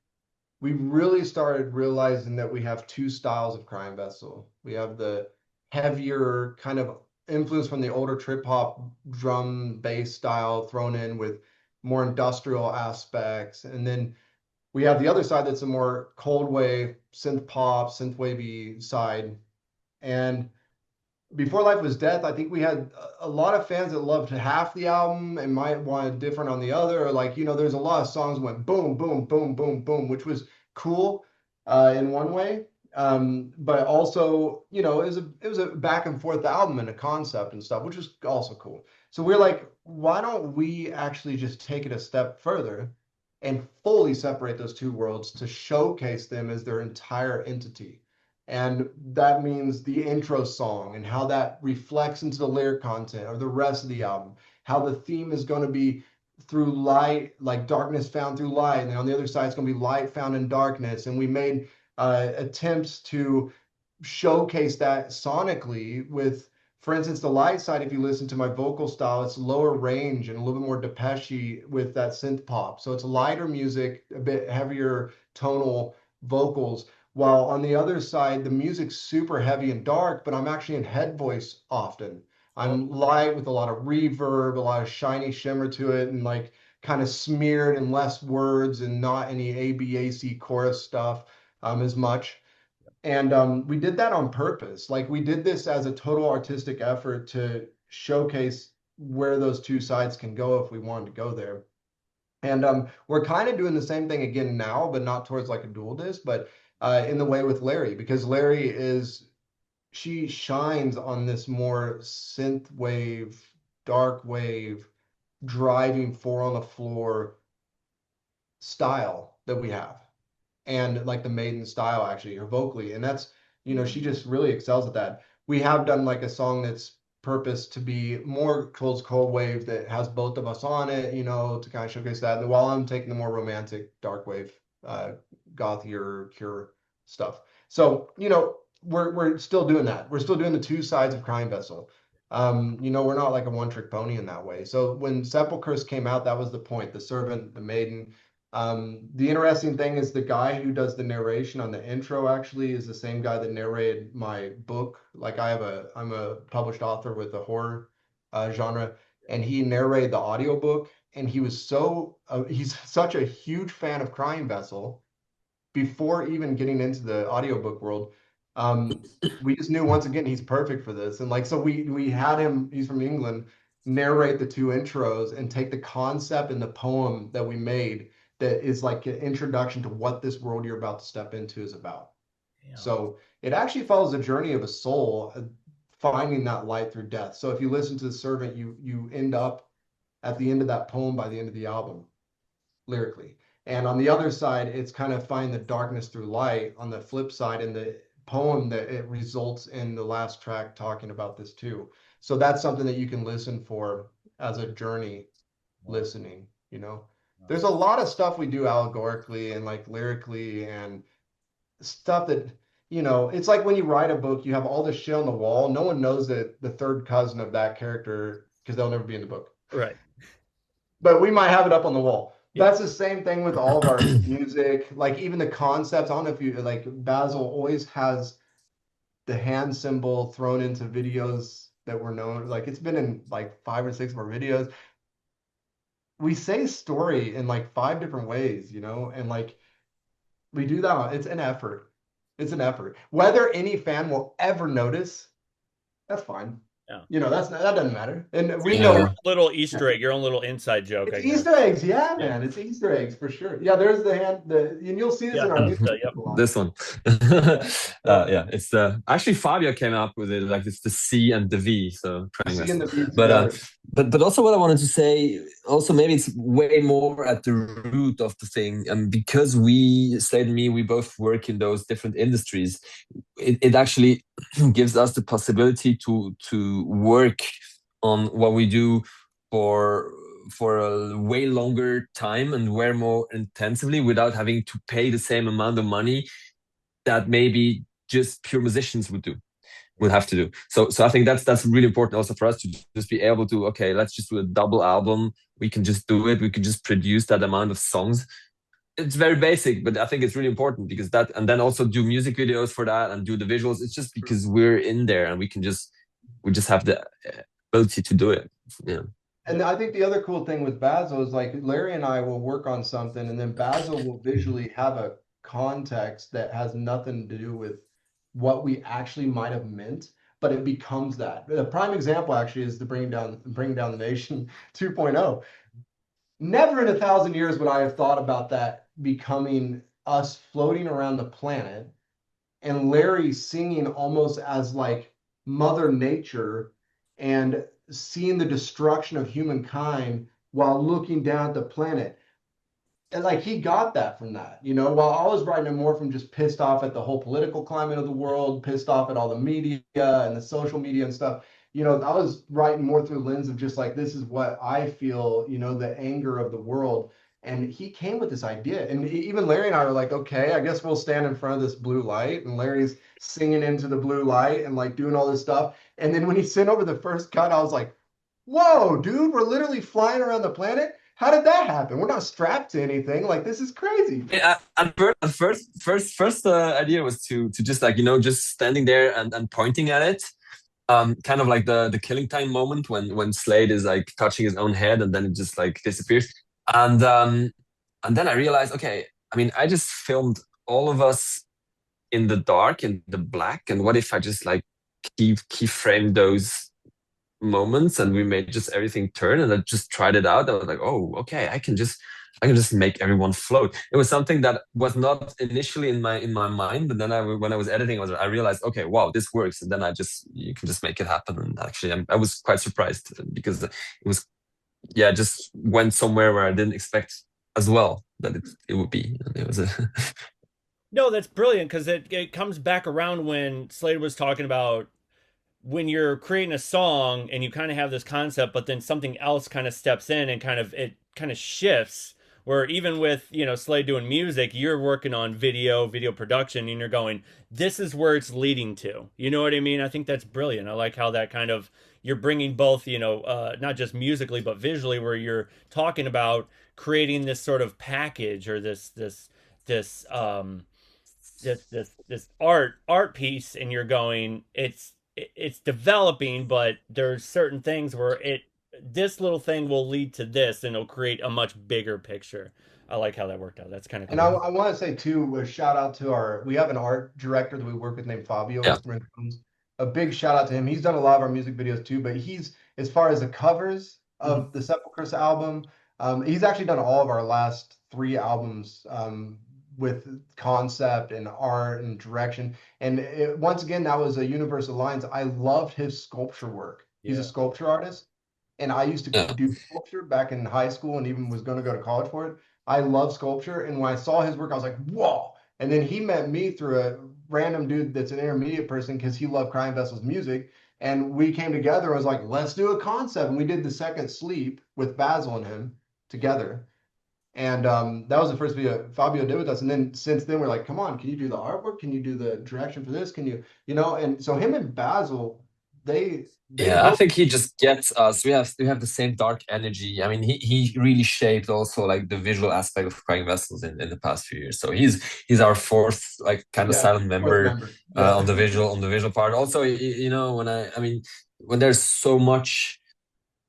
really started realizing that we have two styles of Crying Vessel. We have the heavier kind of influence from the older trip hop drum bass style thrown in with more industrial aspects. And then we have the other side that's a more cold wave, synth pop, synth wavy side. And Before Life Was Death, I think we had a lot of fans that loved half the album and might want a different on the other. Or like, there's a lot of songs that went boom, boom, boom, boom, boom, which was cool in one way. But also, it was a back and forth album and a concept and stuff, which was also cool. So we're like, why don't we actually just take it a step further and fully separate those two worlds to showcase them as their entire entity? And that means the intro song and how that reflects into the lyric content or the rest of the album, how the theme is going to be through light, like darkness found through light. And then on the other side, it's going to be light found in darkness. And we made attempts to showcase that sonically with, for instance, the light side. If you listen to my vocal style, it's lower range and a little bit more Depeche with that synth pop. So it's lighter music, a bit heavier tonal vocals, while on the other side, the music's super heavy and dark, but I'm actually in head voice often. Oh, I'm light with a lot of reverb, a lot of shiny shimmer to it, and like kind of smeared and less words and not any ABAC chorus stuff as much. And we did that on purpose. Like we did this as a total artistic effort to showcase where those two sides can go if we wanted to go there. And we're kind of doing the same thing again now, but not towards like a dual disc, but in the way with Larry, because she shines on this more synth wave, dark wave, driving four on the floor style that we have, and like the Maiden style actually, her vocally, and that's, she just really excels at that. We have done like a song that's purpose to be more towards cold wave that has both of us on it, to kind of showcase that. And while I'm taking the more romantic dark wave, uh, gothier Cure stuff. So, we're still doing that. We're still doing the two sides of Crying Vessel. We're not like a one trick pony in that way. So when Sepulchre's came out, that was the point. The Servant, the Maiden, the interesting thing is the guy who does the narration on the intro actually is the same guy that narrated my book. Like I'm a published author with the horror genre, and he narrated the audiobook. And he's such a huge fan of Crying Vessel before even getting into the audiobook world. Um, we just knew once again he's perfect for this. And like so we had him, he's from England, narrate the two intros and take the concept and the poem that we made that is like an introduction to what this world you're about to step into is about. yeah. So it actually follows the journey of a soul finding that light through death. So if you listen to the servant, you end up at the end of that poem by the end of the album lyrically. And on the other side, it's kind of find the darkness through light on the flip side in the poem that it results in the last track talking about this too. So that's something that you can listen for as a journey listening. you know. There's a lot of stuff we do allegorically and like lyrically and stuff that, you know, it's like when you write a book, you have all this shit on the wall. No one knows that the third cousin of that character because they'll never be in the book. Right. But we might have it up on the wall. Yeah. That's the same thing with all of our music, like even the concepts. I don't know if you like Basil always has the hand symbol thrown into videos that were known. Like it's been in like 5 or 6 of our videos. We say story in like 5 different ways, you know, and like we do that. It's an effort. It's an effort. Whether any fan will ever notice, that's fine. Yeah. You know, that doesn't matter. And we Your know little Easter egg, your own little inside joke, it's I guess. Easter eggs. Yeah, man. It's Easter eggs for sure. Yeah, there's the hand, and you'll see this in our music. Yep. This one. Yeah, it's actually Fabio came up with it, like it's the C and the V, so trying C and the V but together. but also what I wanted to say, also maybe it's way more at the root of the thing, and because we, Slade and me, we both work in those different industries, it actually gives us the possibility to work on what we do for a way longer time and way more intensively without having to pay the same amount of money that maybe just pure musicians would have to do. So I think that's really important also for us to just be able to, okay, let's just do a double album. We can just do it. We can just produce that amount of songs. It's very basic, but I think it's really important because that, and then also do music videos for that and do the visuals. It's just because we're in there and we just have the ability to do it. Yeah. And I think the other cool thing with Basil is like Larry and I will work on something, and then Basil will visually have a context that has nothing to do with what we actually might have meant, but it becomes that. A prime example actually is the Bring Down the Nation 2.0. Never in 1,000 years would I have thought about that becoming us floating around the planet and Larry singing almost as like Mother Nature and seeing the destruction of humankind while looking down at the planet. And like he got that from that, you know, while I was writing it more from just pissed off at the whole political climate of the world, pissed off at all the media and the social media and stuff. You know, I was writing more through the lens of just like, this is what I feel, you know, the anger of the world. And he came with this idea. And even Larry and I were like, okay, I guess we'll stand in front of this blue light. And Larry's singing into the blue light and like doing all this stuff. And then when he sent over the first cut, I was like, whoa, dude, we're literally flying around the planet. How did that happen? We're not strapped to anything. Like this is crazy. Yeah, at first idea was to just like, you know, just standing there and pointing at it, kind of like the killing time moment when Slade is like touching his own head and then it just like disappears, and then I realized, okay, I mean, I just filmed all of us in the dark, in the black, and what if I just like keyframe those moments and we made just everything turn, and I just tried it out. I was like, oh, okay, I can just make everyone float. It was something that was not initially in my mind, but then when I was editing, I realized, okay, wow, this works, and then you can just make it happen. And actually, I was quite surprised because it was, yeah, just went somewhere where I didn't expect as well that it would be. And it was a No, that's brilliant because it comes back around when Slade was talking about when you're creating a song and you kind of have this concept, but then something else kind of steps in and kind of shifts. Where even with, you know, Slade doing music, you're working on video production, and you're going, this is where it's leading to. You know what I mean? I think that's brilliant. I like how that kind of, you're bringing both, you know, not just musically but visually, where you're talking about creating this sort of package or this this art piece, and you're going, it's developing, but there's certain things where this little thing will lead to this, and it'll create a much bigger picture. I like how that worked out. That's kind of And cool. I want to say too, a shout out to we have an art director that we work with named yeah. Fabio. A big shout out to him. He's done a lot of our music videos too, but as far as the covers of the Sepulchre's album, he's actually done all of our last 3 albums with concept and art and direction. And once again, that was a Universal Alliance. I loved his sculpture work. He's a sculpture artist. And I used to Yeah. do sculpture back in high school and even was going to go to college for it. I love sculpture. And when I saw his work, I was like, whoa. And then he met me through a random dude that's an intermediate person because he loved Crying Vessel's music. And we came together and was like, let's do a concept. And we did The Second Sleep with Basil and him. together. And that was the first video Fabio did with us. And then since then, we're like, come on, can you do the artwork? Can you do the direction for this? Can you, And so him and Basil, they Yeah, I both, think he just gets us. We have the same dark energy. I mean, he really shaped also like the visual aspect of Crying Vessels in the past few years. So he's our fourth like kind of yeah, silent fourth member member. Yeah. on the visual part. Also, when I mean when there's so much.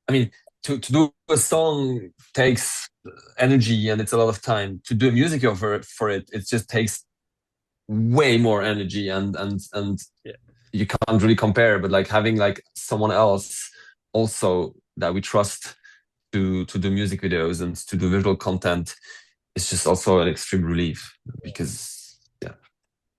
I mean, to do a song takes energy and it's a lot of time. To do music for it, it just takes way more energy and Yeah. you can't really compare. But like having like someone else also that we trust to do music videos and to do visual content is just also an extreme relief because yeah.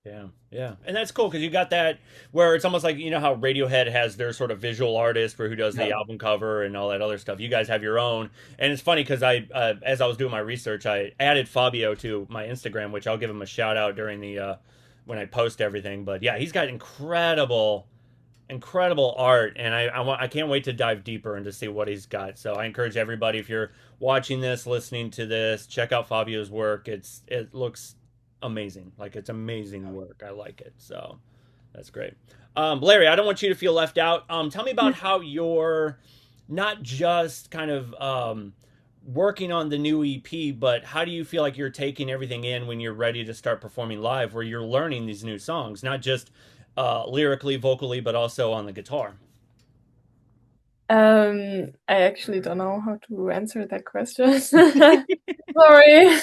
Yeah, yeah, and that's cool because you got that where it's almost like how Radiohead has their sort of visual artist for who does the Yeah. album cover and all that other stuff. You guys have your own, and it's funny because as I was doing my research, I added Fabio to my Instagram, which I'll give him a shout out during the when I post everything. But yeah, he's got incredible art, and I can't wait to dive deeper and to see what he's got. So I encourage everybody, if you're watching this, listening to this, check out Fabio's work. It looks amazing. Like it's amazing work. I like it. So that's great. Larry, I don't want you to feel left out. Tell me about how you're not just kind of working on the new EP, but how do you feel like you're taking everything in when you're ready to start performing live, where you're learning these new songs, not just lyrically, vocally, but also on the guitar? I actually don't know how to answer that question. Sorry.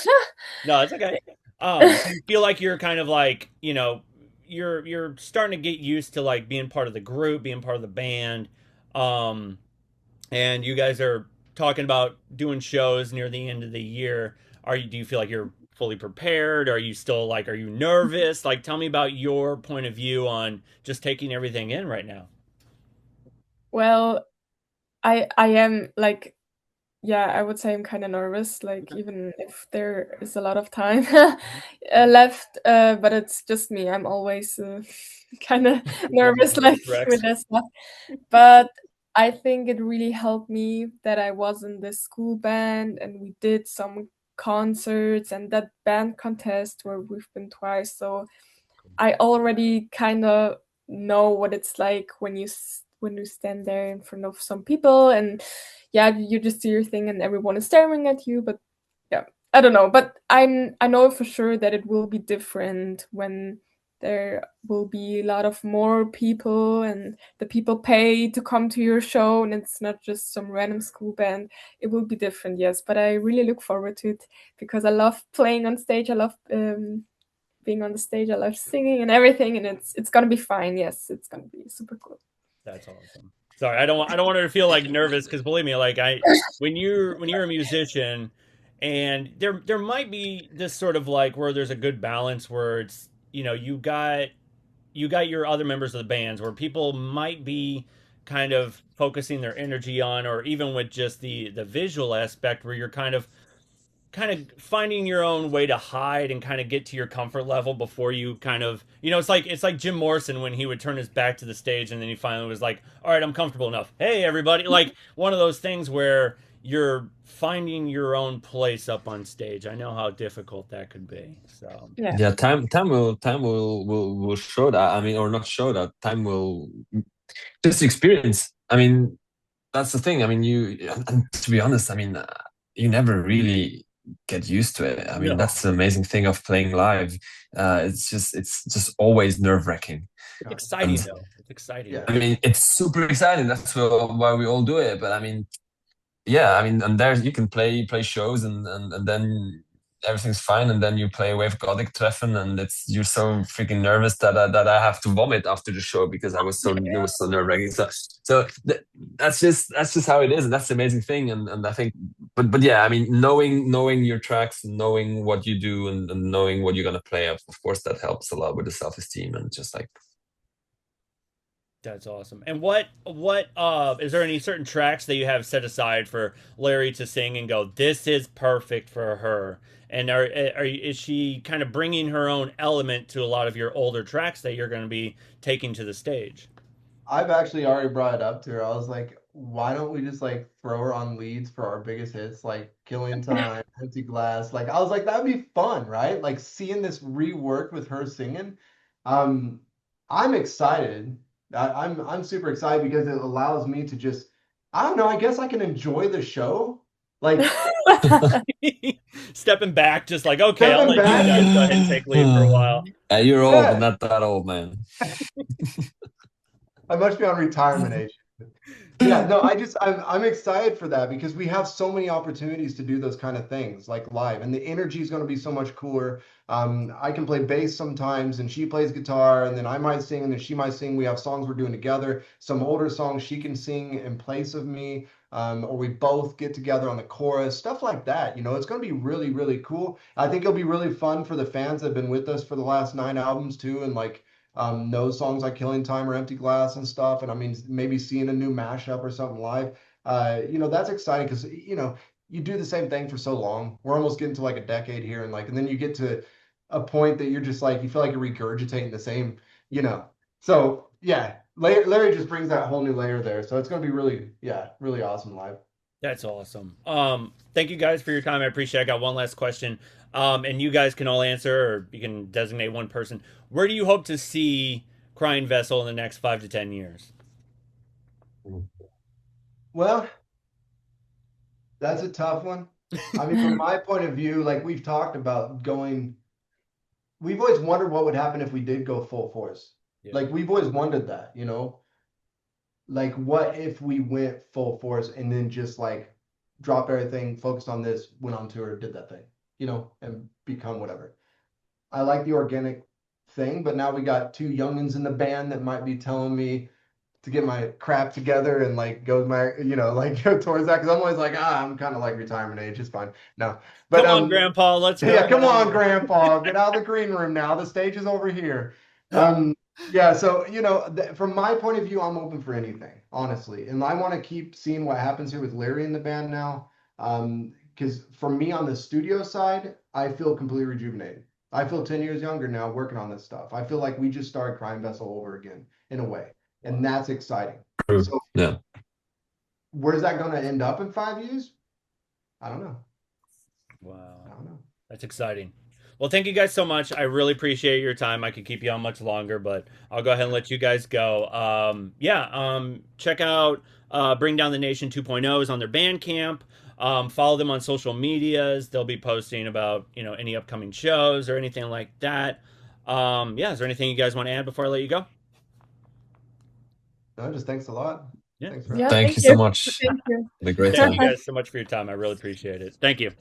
No, it's okay. Do you feel like you're kind of like, you're starting to get used to like being part of the group, being part of the band, um, and you guys are talking about doing shows near the end of the year. Do you feel like you're fully prepared? Are you still like, are you nervous? Like, tell me about your point of view on just taking everything in right now. Well, I am like, yeah, I would say I'm kind of nervous, like even if there is a lot of time left, but it's just me. I'm always kind of nervous, like with Rex. that stuff. But I think it really helped me that I was in this school band and we did some concerts and that band contest where we've been twice. So I already kind of know what it's like when when you stand there in front of some people and yeah, you just do your thing and everyone is staring at you. But yeah, I don't know. But I know for sure that it will be different when there will be a lot of more people and the people pay to come to your show and it's not just some random school band. It will be different, yes. But I really look forward to it because I love playing on stage. I love being on the stage. I love singing and everything, and it's gonna be fine. Yes, it's gonna be super cool. That's awesome. Sorry, I don't want her to feel like nervous because believe me, like when you're a musician, and there might be this sort of like where there's a good balance where it's you got your other members of the bands where people might be kind of focusing their energy on, or even with just the visual aspect where you're kind of finding your own way to hide and kind of get to your comfort level before you kind of it's like Jim Morrison when he would turn his back to the stage and then he finally was like, all right, I'm comfortable enough, hey everybody, like one of those things where you're finding your own place up on stage. I know how difficult that could be. So Yeah. Yeah, time will show that. I mean, or not show that. Time will just experience. I mean, that's the thing. I mean, and to be honest, I mean, you never really get used to it. I mean, no, that's the amazing thing of playing live. It's just always nerve-wracking. it's Yeah. exciting And though. It's exciting. Yeah. I mean, it's super exciting. That's why we all do it. But I mean, yeah, I mean, and there's you can play shows and then everything's fine, and then you play with Gothic Treffen, and you're so freaking nervous that I have to vomit after the show because it was so nerve-wracking. That's just how it is, and that's the amazing thing. And I think, but yeah, I mean, knowing your tracks, knowing what you do, and knowing what you're gonna play, of course, that helps a lot with the self-esteem and just like That's awesome. And what is there any certain tracks that you have set aside for Larry to sing and go, this is perfect for her? And is she kind of bringing her own element to a lot of your older tracks that you're going to be taking to the stage? I've actually already brought it up to her. I was like, why don't we just like throw her on leads for our biggest hits, like Killing Time, Empty Glass? Like I was like, that'd be fun, right? Like seeing this reworked with her singing. Um, I'm excited. I'm super excited because it allows me to just, I don't know, I guess I can enjoy the show. Like Stepping back, just like, okay, I'll stepping let you back guys and go ahead and take lead for a while. You're old, but yeah, not that old, man. I must be on retirement age. Yeah, no, I'm excited for that because we have so many opportunities to do those kind of things like live, and the energy is going to be so much cooler. I can play bass sometimes, and she plays guitar, and then I might sing, and then she might sing. We have songs we're doing together. Some older songs she can sing in place of me, or we both get together on the chorus, stuff like that. You know, it's going to be really, really cool. I think it'll be really fun for the fans that have been with us for the last 9 albums too, and like know songs like Killing Time or Empty Glass and stuff. And I mean, maybe seeing a new mashup or something live. You know, that's exciting because, you know, you do the same thing for so long. We're almost getting to like a decade here. And then you get to a point that you're just like, you feel like you're regurgitating the same, you know. So yeah, Larry just brings that whole new layer there. So it's going to be really, yeah, really awesome live. That's awesome. Thank you guys for your time. I appreciate it. I got one last question. And you guys can all answer, or you can designate one person. Where do you hope to see Crying Vessel in the next 5 to 10 years? Well, that's a tough one. I mean, from my point of view, like we've talked about going, we've always wondered what would happen if we did go full force. Yeah. Like we've always wondered that, you know, like what if we went full force and then just like drop everything, focused on this, went on tour, did that thing, you know, and become whatever. I like the organic thing, but now we got two youngins in the band that might be telling me to get my crap together and like go my, you know, like go towards that. Cause I'm always like, I'm kind of like retirement age. It's fine. No, but Come on, Grandpa, let's go. yeah, come on, Grandpa, get out of the green room now. The stage is over here. Yeah, so you know, from my point of view, I'm open for anything, honestly, and I want to keep seeing what happens here with Larry in the band now. Because for me on the studio side, I feel completely rejuvenated. I feel 10 years younger now working on this stuff. I feel like we just started Crime Vessel over again in a way, and that's exciting. True. So Yeah. where's that going to end up in 5 years? I don't know. I Wow. don't know. That's exciting. Well, thank you guys so much. I really appreciate your time. I could keep you on much longer, but I'll go ahead and let you guys go. Yeah, check out Bring Down the Nation 2.0 is on their Bandcamp. Follow them on social medias. They'll be posting about, you know, any upcoming shows or anything like that. Yeah, is there anything you guys want to add before I let you go? No, just thanks a lot. Yeah. Thanks for Yeah, having me. Thank thank you so you. much. Thank you. Had a great Thank time. you guys so much for your time. I really appreciate it. Thank you.